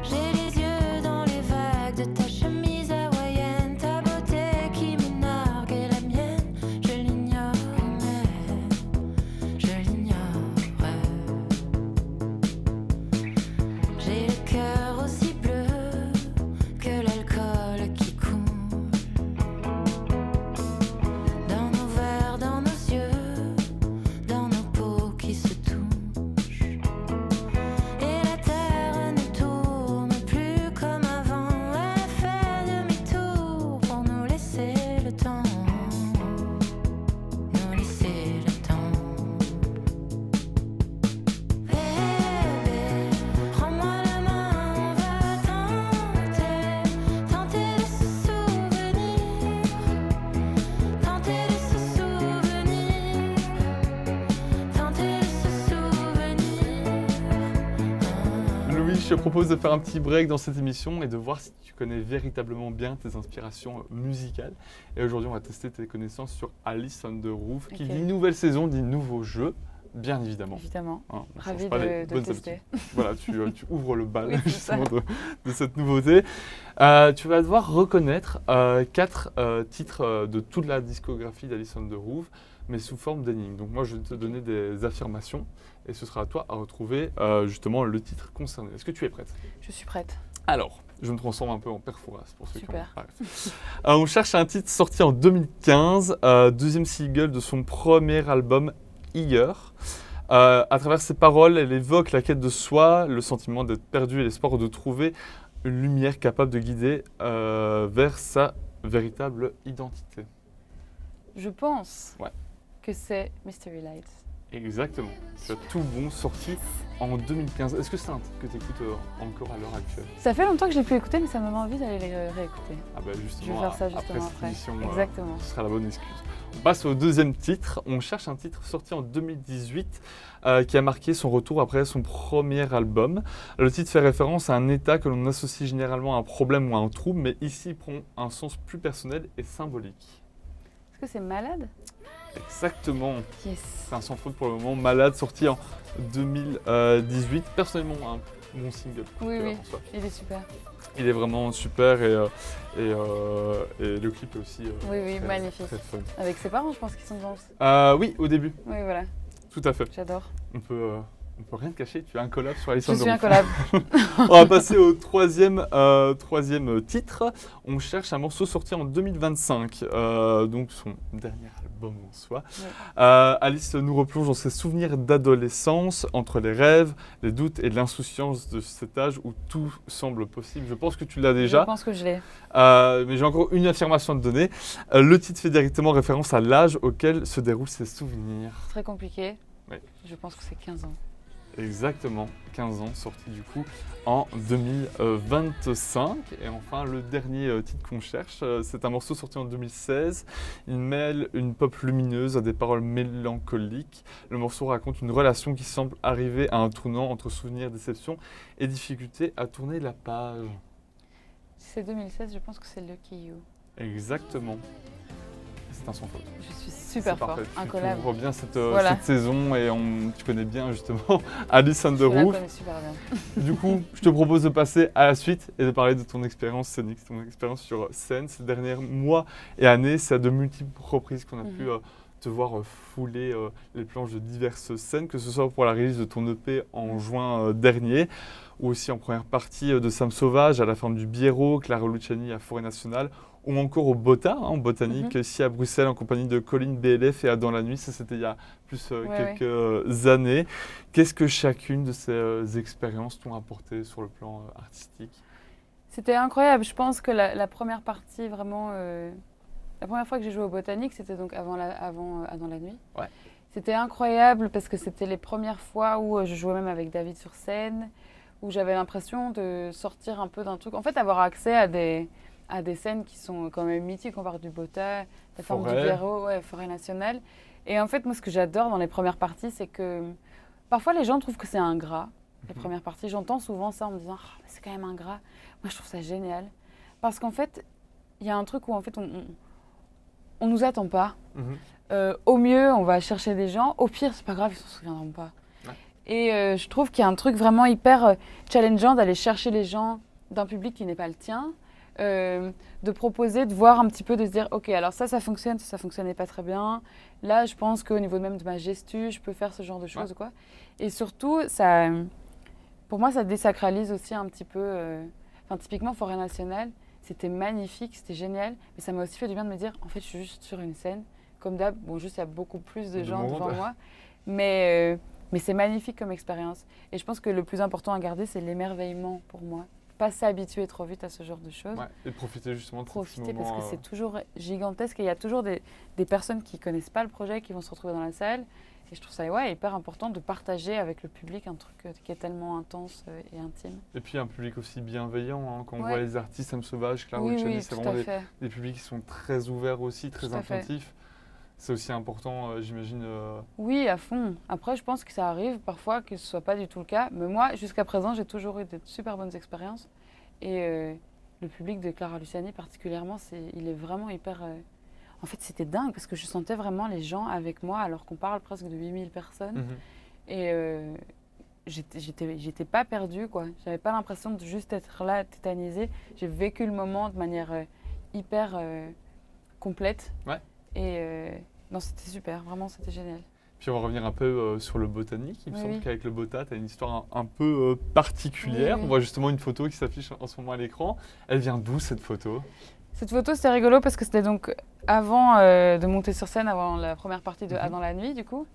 J'ai les yeux dans les vagues de ta chemise hawaïenne, ta beauté qui me nargue et la mienne. Je l'ignore, mais je l'ignorais. J'ai le cœur aussi bleu que l'alcool qui coule dans nos verres, dans nos yeux, dans nos peaux qui se touchent. Et la terre ne tourne plus comme avant. Elle fait demi-tour pour nous laisser le temps. Nous laisser le temps. Bébé, prends-moi la main, on va tenter de se souvenir, tenter de se souvenir, tenter de se souvenir. Louis, je te propose de faire un petit break dans cette émission et de voir si tu connais véritablement bien tes inspirations musicales. Et aujourd'hui, on va tester tes connaissances sur Alice on the Roof, qui dit nouvelle saison, dit nouveau jeu, bien évidemment. Évidemment, Hein, on ravie change pas les de bonnes tester. habitudes. Voilà, tu ouvres le bal Oui, c'est justement de cette nouveauté. Tu vas devoir reconnaître 4 titres de toute la discographie d'Alice on the Roof, mais sous forme d'énigmes. Donc moi, je vais te donner des affirmations et ce sera à toi à retrouver justement le titre concerné. Est-ce que tu es prête? Je suis prête. Alors, je me transforme un peu en Père Fouras pour ceux Super. qui ont... On cherche un titre sorti en 2015, deuxième single de son premier album Hier. À travers ses paroles, elle évoque la quête de soi, le sentiment d'être perdu et l'espoir de trouver une lumière capable de guider vers sa véritable identité. Je pense Ouais. que c'est Mystery Lights. Exactement. Tu as tout bon, sorti en 2015. Est-ce que c'est un titre que tu écoutes encore à l'heure actuelle? Ça fait longtemps que je l'ai pu écouter, mais ça me donne envie d'aller les réécouter. Ah bah justement, Je vais faire ça après justement cette après. émission, Exactement. ce sera la bonne excuse. On passe au deuxième titre. On cherche un titre sorti en 2018 qui a marqué son retour après son premier album. Le titre fait référence à un état que l'on associe généralement à un problème ou à un trouble, mais ici il prend un sens plus personnel et symbolique. Est-ce que c'est Malade? Exactement. Yes. C'est un sans faute pour le moment. Malade, sorti en 2018. Personnellement, un bon single. Oui, oui. En soi. Il est super. Il est vraiment super et le clip est aussi Oui, oui, très, magnifique. très fun. Avec ses parents, je pense qu'ils sont dedans aussi. Oui, au début, Oui, voilà. tout à fait. J'adore. On peut rien te cacher, tu as un collab sur Je Alessandro. suis un collab. On va passer au troisième titre. On cherche un morceau sorti en 2025, donc son dernier album en soi. Ouais. Alice nous replonge dans ses souvenirs d'adolescence, entre les rêves, les doutes et l'insouciance de cet âge où tout semble possible. Je pense que tu l'as Je déjà, pense que je l'ai. mais j'ai encore une affirmation à te donner. Le titre fait directement référence à l'âge auquel se déroulent ses souvenirs. Très compliqué. Oui. Je pense que c'est 15 ans. Exactement, 15 ans, sorti du coup en 2025. Et enfin, le dernier titre qu'on cherche, c'est un morceau sorti en 2016. Il mêle une pop lumineuse à des paroles mélancoliques. Le morceau raconte une relation qui semble arriver à un tournant entre souvenirs, déception et difficulté à tourner la page. Si c'est 2016, je pense que c'est Lucky You. Exactement. C'est un sans faute. Je suis super C'est fort. parfait. Un Tu collab. ouvres bien cette Voilà. saison et tu connais bien justement Alice Je la Underwood. connais super bien. Du coup, je te propose de passer à la suite et de parler de ton expérience scénique, ton expérience sur scène ces derniers mois et années. C'est à de multiples reprises qu'on a pu te voir fouler les planches de diverses scènes, que ce soit pour la release de ton EP en juin dernier, ou aussi en première partie de Sam Sauvage, à la ferme du Biérot, Clara Luciani à Forêt Nationale, ou encore au Bota, en botanique, ici à Bruxelles, en compagnie de Colline BLF et Adam la Nuit. Ça, c'était il y a plus quelques années. Qu'est-ce que chacune de ces expériences t'ont apporté sur le plan artistique? C'était incroyable. Je pense que la première partie, vraiment, la première fois que j'ai joué au Botanique, c'était donc avant Adam la Nuit. Ouais. C'était incroyable parce que c'était les premières fois où je jouais même avec David sur scène, où j'avais l'impression de sortir un peu d'un truc. En fait, avoir accès à des scènes qui sont quand même mythiques. On parle du Bota, la forme du Biérot, Forêt Nationale. Et en fait, moi, ce que j'adore dans les premières parties, c'est que parfois les gens trouvent que c'est ingrat. Les premières parties, j'entends souvent ça en me disant oh, c'est quand même ingrat. Moi, je trouve ça génial. Parce qu'en fait, il y a un truc où en fait, on nous attend pas. Au mieux, on va chercher des gens. Au pire, c'est pas grave, ils s'en souviendront pas. Ouais. Et je trouve qu'il y a un truc vraiment hyper challengeant d'aller chercher les gens d'un public qui n'est pas le tien. De proposer, de voir un petit peu, de se dire ok, alors ça fonctionne, ça fonctionnait pas très bien. Là, je pense qu'au niveau même de ma gestu, je peux faire ce genre de choses. Quoi. Et surtout, ça, pour moi, ça désacralise aussi un petit peu. Typiquement, Forêt Nationale, c'était magnifique, c'était génial, mais ça m'a aussi fait du bien de me dire en fait, je suis juste sur une scène. Comme d'hab, bon, juste il y a beaucoup plus de gens devant moi, mais c'est magnifique comme expérience. Et je pense que le plus important à garder, c'est l'émerveillement pour moi. Pas s'habituer trop vite à ce genre de choses. Ouais, et profiter justement de ce moment. Parce que c'est toujours gigantesque et il y a toujours des personnes qui ne connaissent pas le projet qui vont se retrouver dans la salle. Et je trouve ça hyper important de partager avec le public un truc qui est tellement intense et intime. Et puis un public aussi bienveillant, quand on voit les artistes, Sam Sauvage, Clara Luciani, c'est vraiment des publics qui sont très ouverts aussi, très attentifs. C'est aussi important, j'imagine. Oui, à fond. Après, je pense que ça arrive parfois que ce ne soit pas du tout le cas. Mais moi, jusqu'à présent, j'ai toujours eu de super bonnes expériences. Et le public de Clara Luciani, particulièrement, il est vraiment hyper... En fait, c'était dingue parce que je sentais vraiment les gens avec moi alors qu'on parle presque de 8000 personnes. Et j'étais pas perdue, quoi. J'avais pas l'impression de juste être là, tétanisée. J'ai vécu le moment de manière hyper complète. Ouais. Et non, c'était super, vraiment, c'était génial. Puis on va revenir un peu sur le Botanique. Il me semble qu'avec le Bota, tu as une histoire un peu particulière. On voit justement une photo qui s'affiche en ce moment à l'écran. Elle vient d'où, cette photo? Cette photo, c'était rigolo parce que c'était donc avant de monter sur scène, avant la première partie de Adam la Nuit, du coup.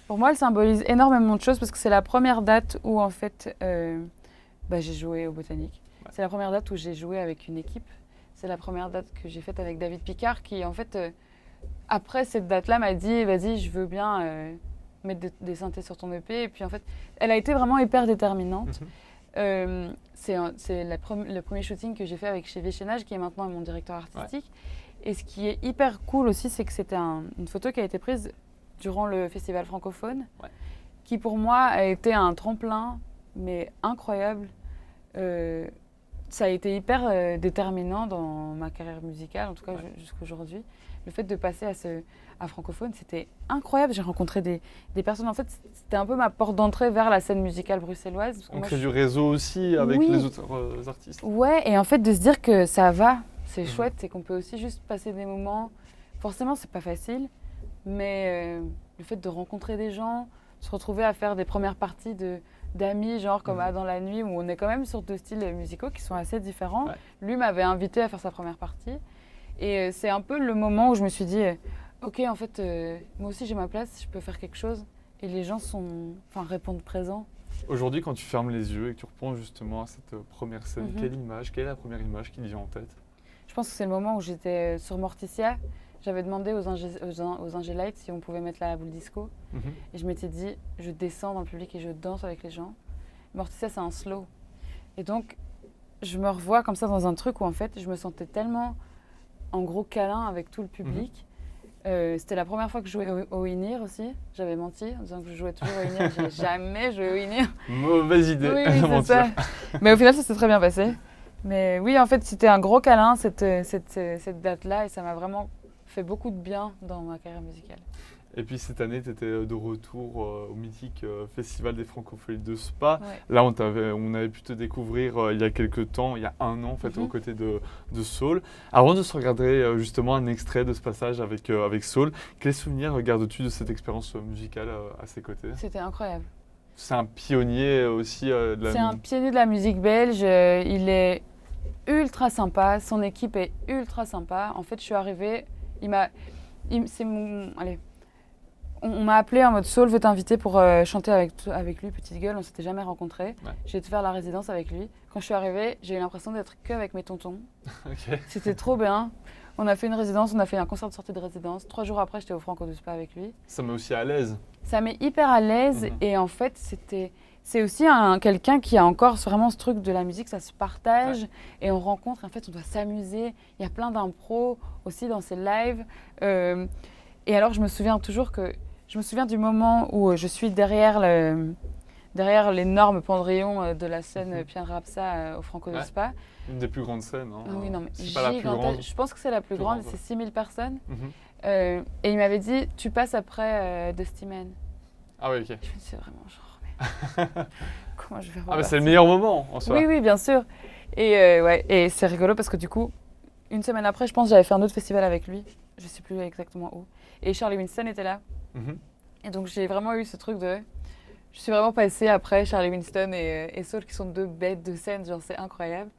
Pour moi, elle symbolise énormément de choses parce que c'est la première date où, en fait, j'ai joué au Botanique. Ouais. C'est la première date où j'ai joué avec une équipe. C'est la première date que j'ai faite avec David Picard qui, en fait, après cette date-là, m'a dit « Vas-y, je veux bien mettre des synthés sur ton EP ». Et puis, en fait, elle a été vraiment hyper déterminante. C'est le premier shooting que j'ai fait avec chez Véchénage, qui est maintenant mon directeur artistique. Ouais. Et ce qui est hyper cool aussi, c'est que c'était une photo qui a été prise durant le festival francophone, qui pour moi a été un tremplin, mais incroyable. Ça a été hyper déterminant dans ma carrière musicale, en tout cas jusqu'à aujourd'hui. le fait de passer à francophone, c'était incroyable. J'ai rencontré des personnes. En fait, c'était un peu ma porte d'entrée vers la scène musicale bruxelloise. Parce que On moi, crée du réseau aussi avec Oui. les autres artistes. Ouais, et en fait, de se dire que ça va, c'est Mhm. chouette, c'est qu'on peut aussi juste passer des moments. Forcément, c'est pas facile, mais le fait de rencontrer des gens, se retrouver à faire des premières parties d'amis, genre comme Mhm. à Dans la nuit, où on est quand même sur deux styles musicaux qui sont assez différents. Ouais. Lui m'avait invité à faire sa première partie. Et c'est un peu le moment où je me suis dit, ok, en fait, moi aussi j'ai ma place, je peux faire quelque chose. Et les gens répondent présents. Aujourd'hui, quand tu fermes les yeux et que tu repenses justement à cette première scène, Mhm. quelle est la première image qui te vient en tête? Je pense que c'est le moment où j'étais sur Morticia. J'avais demandé aux Angélites si on pouvait mettre la boule disco. Mhm. Et je m'étais dit, je descends dans le public et je danse avec les gens. Morticia, c'est un slow. Et donc, je me revois comme ça dans un truc où en fait, je me sentais tellement en gros câlin avec tout le public. C'était la première fois que je jouais au Inir aussi. J'avais menti en disant que je jouais toujours au Inir. J'ai jamais joué au Inir. Mauvaise idée. Oui, de c'est mentir. ça. Mais au final, ça s'est très bien passé. Mais oui, en fait, c'était un gros câlin, cette date-là. Et ça m'a vraiment fait beaucoup de bien dans ma carrière musicale. Et puis cette année, tu étais de retour au mythique Festival des Francopholies de Spa. Ouais. Là, on avait pu te découvrir il y a quelques temps, il y a un an en fait, Mhm. aux côtés de Saul. Avant de se regarder justement un extrait de ce passage avec Saul, quels souvenirs gardes-tu de cette expérience musicale à ses côtés? C'était incroyable. C'est un pionnier aussi de la C'est un pionnier de la musique belge. Il est ultra sympa. Son équipe est ultra sympa. En fait, je suis arrivée. On m'a appelé en mode Saul veut t'inviter pour chanter avec lui, Petite Gueule. On s'était jamais rencontrés. Ouais. J'ai été faire la résidence avec lui. Quand je suis arrivée, j'ai eu l'impression d'être qu'avec mes tontons. Ok. C'était trop bien. On a fait une résidence, on a fait un concert de sortie de résidence. 3 jours après, j'étais au Franco de Spa avec lui. Ça met aussi à l'aise. Ça met hyper à l'aise Mhm. et en fait, c'est aussi quelqu'un qui a encore vraiment ce truc de la musique, ça se partage et on rencontre. En fait, on doit s'amuser. Il y a plein d'impro aussi dans ces lives. Et alors, je me souviens du moment où je suis derrière l'énorme pendrillon de la scène Mhm. Pierre Rapsa au Franco de Ouais. Spa. Une des plus grandes scènes. Hein. Ah oui, non, mais C'est pas la plus gigantesque. grande. Je pense que c'est la plus Plus grande, grande, c'est 6000 personnes. Mhm. Et il m'avait dit, tu passes après Dusty Man. Ah oui, ok. Je me suis dit, vraiment, genre, mais comment je vais Ah bah repartir c'est le meilleur moment en soi. Oui, oui, bien sûr. Et ouais, et c'est rigolo parce que du coup, une semaine après, je pense que j'avais fait un autre festival avec lui. Je sais plus exactement où. Et Charlie Winston était là. Mhm. Et donc j'ai vraiment eu ce truc de... Je suis vraiment passée après Charlie Winston et Saul qui sont deux bêtes de scène, genre c'est incroyable.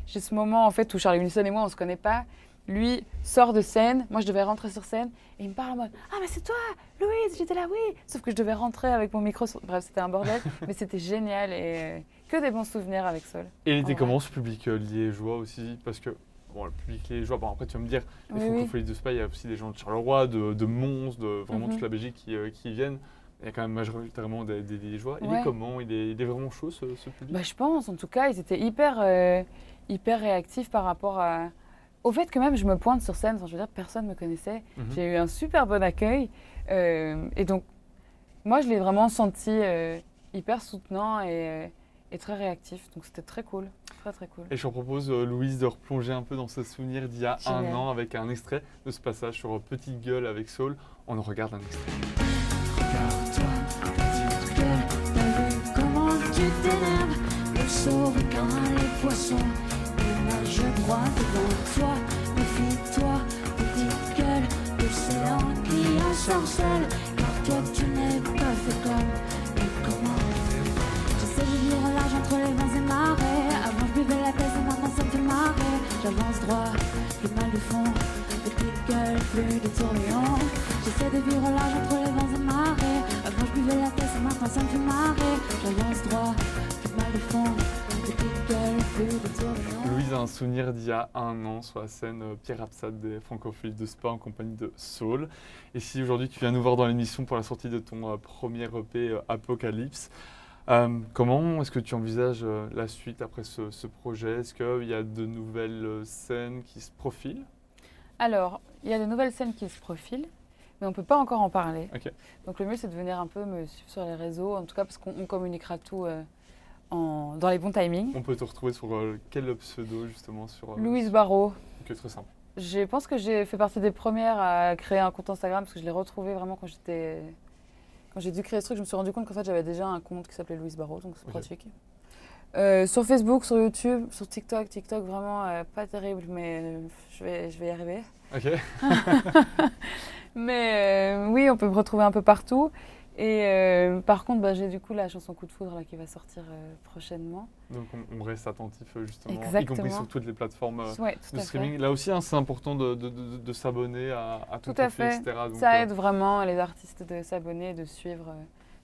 J'ai ce moment en fait où Charlie Winston et moi on se connaît pas. Lui sort de scène, moi je devais rentrer sur scène et il me parle en mode « Ah mais c'est toi, Louise, j'étais là, oui !» Sauf que je devais rentrer avec mon micro, bref c'était un bordel, mais c'était génial et que des bons souvenirs avec Saul. Et il était Ouais. comment ce public liégeois aussi? Parce que bon, le public liégeois, bon après tu vas me dire, les Oui, oui. Francopholies de Spa, il y a aussi des gens de Charleroi, de Mons, de vraiment Mhm. toute la Belgique qui y viennent. Il y a quand même majoritairement des liégeois. Il Ouais. est comment? Il est vraiment chaud ce public? Bah, je pense, en tout cas, ils étaient hyper réactifs par rapport au fait que même je me pointe sur scène. Enfin, je veux dire, personne ne me connaissait. Mhm. J'ai eu un super bon accueil. Et donc, moi, je l'ai vraiment senti hyper soutenant et très réactif. Donc, c'était très cool. Très, très cool. Et je te propose, Louise, de replonger un peu dans ses souvenirs d'il y a Génial. un an avec un extrait de ce passage sur Petite Gueule avec Saul. On en regarde un extrait. Regarde-toi, petite gueule, t'as vu comment tu t'énerves? Le sauvegarde les poissons, et là je crois devant toi. Méfie-toi, petite gueule, de ces langues qui ensorcellent, car toi tu n'es pas fait comme, mais comment? J'essaie de vivre au large entre les vents et marées. Avant je buvais la tête et maintenant ça me fait marrer. J'avance droit, plus mal de fond, petite gueule, plus de tourbillon. J'essaie de vivre au large entre les vents et marées. Avant je buvais la tête et maintenant ça me fait marrer. J'avance droit, plus mal de fond, petite gueule, plus de tourbillon. Louise a un souvenir d'il y a un an sur la scène Pierre Rapsade des Francopholies de Spa en compagnie de Saul. Et si aujourd'hui tu viens nous voir dans l'émission pour la sortie de ton premier EP Apocalypse, comment est-ce que tu envisages la suite après ce projet? Est-ce qu'il y a de nouvelles scènes qui se profilent? Alors, il y a de nouvelles scènes qui se profilent, mais on ne peut pas encore en parler. Ok. Donc, le mieux, c'est de venir un peu me suivre sur les réseaux, en tout cas parce qu'on communiquera tout dans les bons timings. On peut te retrouver sur quel pseudo justement sur Louise Barrault. Ok, très simple. Je pense que j'ai fait partie des premières à créer un compte Instagram parce que je l'ai retrouvé vraiment quand j'ai dû créer ce truc, je me suis rendu compte qu'en fait j'avais déjà un compte qui s'appelait Louise Barraud, donc c'est pratique. Sur Facebook, sur YouTube, sur TikTok. TikTok vraiment pas terrible, mais je vais y arriver. Ok. Mais oui, on peut me retrouver un peu partout. Et par contre, j'ai du coup la chanson Coup de foudre là, qui va sortir prochainement. Donc on reste attentif justement, Exactement. y compris sur toutes les plateformes Ouais, tout de à streaming. fait. Là aussi, hein, c'est important de s'abonner à ton Tout à profil, fait. etc. Donc, Ça aide vraiment les artistes de s'abonner, de suivre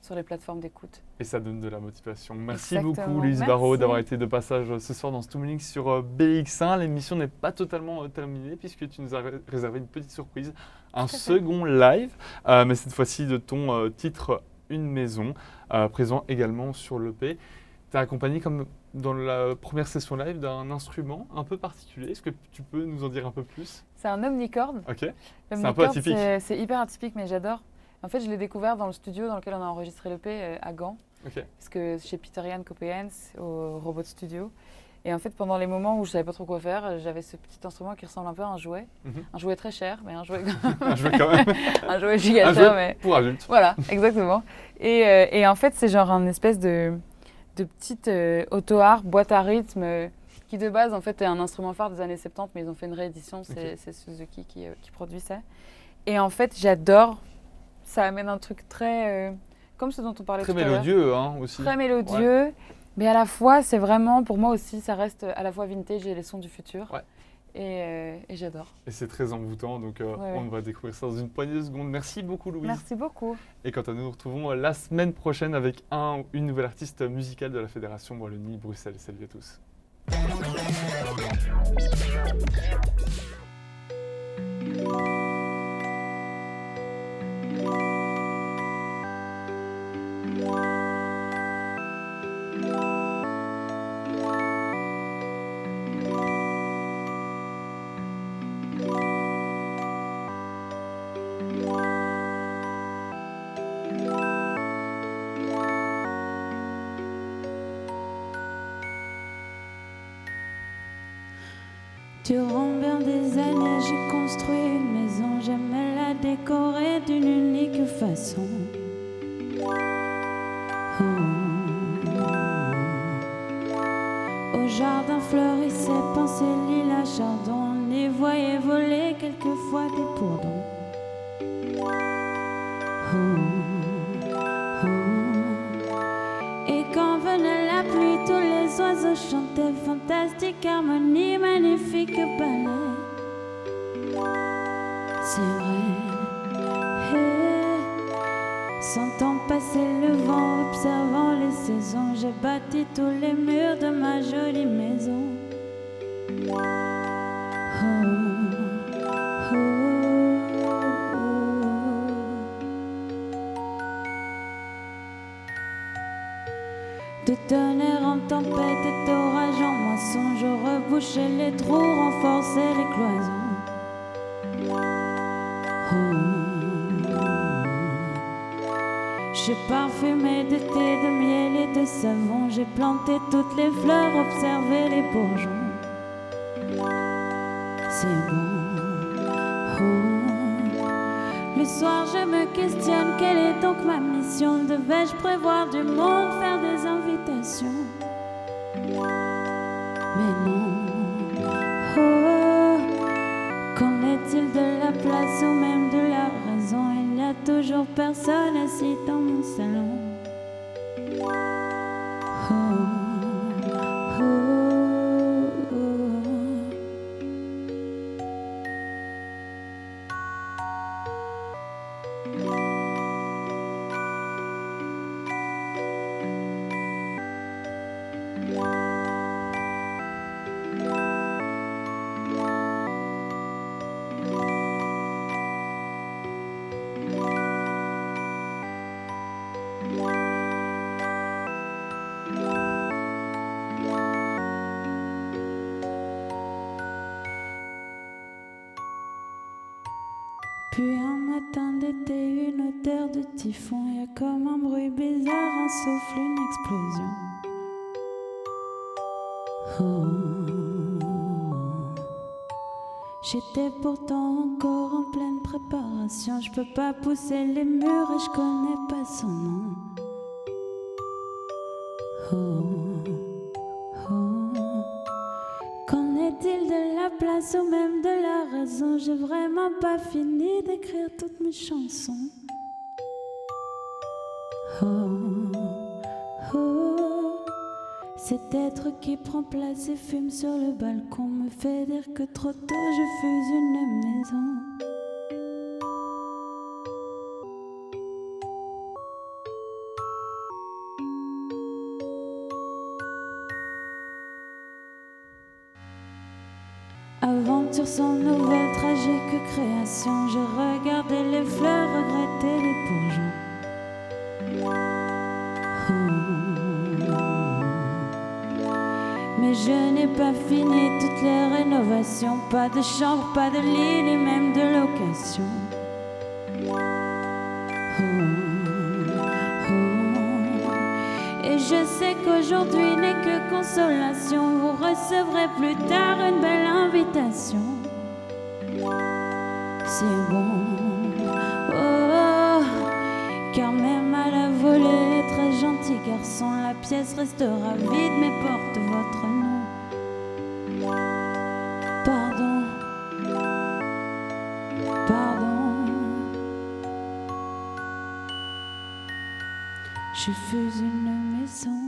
sur les plateformes d'écoute. et ça donne de la motivation. Merci Exactement. beaucoup, Louise Merci. Barraud, d'avoir été de passage ce soir dans Stumlink sur BX1. L'émission n'est pas totalement terminée puisque tu nous as réservé une petite surprise, un second live, mais cette fois-ci de ton titre Une maison, présent également sur l'EP. Tu es accompagné comme dans la première session live d'un instrument un peu particulier. Est-ce que tu peux nous en dire un peu plus? C'est un omnichord. Ok. C'est un peu L'omnichord, atypique. c'est hyper atypique, mais j'adore. En fait, je l'ai découvert dans le studio dans lequel on a enregistré l'EP à Gand. Ok. Parce que chez Peter Ian Coppens au Robot Studio. Et en fait, pendant les moments où je savais pas trop quoi faire, j'avais ce petit instrument qui ressemble un peu à un jouet. Un jouet très cher, mais un jouet, Un jeu quand même. un jouet giga Un cher. jeu Mais... pour adultes. Voilà, exactement. Et en fait, c'est genre un espèce de petite auto-harpe, boîte à rythme, qui de base, en fait, est un instrument phare des années 70, mais ils ont fait une réédition, c'est Suzuki qui produit ça. Et en fait, j'adore. Ça amène un truc très... comme ce dont on parlait Très tout à l'heure. mélodieux hein, aussi. Très mélodieux, mais à la fois, c'est vraiment, pour moi aussi, ça reste à la fois vintage et les sons du futur. Ouais. Et j'adore. Et c'est très envoûtant, donc on va découvrir ça dans une poignée de secondes. Merci beaucoup, Louise. Merci beaucoup. Et quant à nous, nous retrouvons la semaine prochaine avec un ou une nouvelle artiste musicale de la Fédération Wallonie-Bruxelles. Salut à tous. Durant bien des années, j'ai construit une maison. J'aimais la décorer d'une unique façon. Au jardin fleurissait, pensait lilas, chardon. On y voyait voler quelquefois des bourdons. Et quand venait la pluie, tous les oiseaux chantaient. Fantastique harmonie, magnifique ballet. C'est vrai. Sentant passer le vent, observant les saisons, j'ai bâti tous les murs de ma jolie maison. De tonnerre en tempête et d'orage en moisson, je rebouchais les trous, renforçais les cloisons. J'ai parfumé de thé, de miel et de savon. J'ai planté toutes les fleurs, observé les bourgeons. C'est bon. Le soir je me questionne, quelle est donc ma mission? Devais-je prévoir du monde, faire des invitations? Mais non. Qu'en est-il de la place ou même de la raison? Il n'y a toujours personne assis dans mon salon. Puis un matin d'été, une odeur de typhon. Y a comme un bruit bizarre, un souffle, une explosion. J'étais pourtant encore en pleine préparation. Je peux pas pousser les murs et je connais pas son nom. Oh, oh. Qu'en est-il de la place ou même de la raison? J'ai vraiment pas fini d'écrire toutes mes chansons. Oh, oh. Cet être qui prend place et fume sur le balcon me fait dire que trop tôt je fus une maison. Aventure sans nouvelle tragique création, je regardais les fleurs, regrettais les bourgeons. Mais je n'ai pas fini toutes les rénovations. Pas de chambre, pas de lit, ni même de location. Et je sais qu'aujourd'hui n'est que consolation. Vous recevrez plus tard une belle invitation. C'est bon, oh, car même à la volée, très gentil garçon, la pièce restera vide mais porte votre nom. Pardon, pardon, je fus une maison.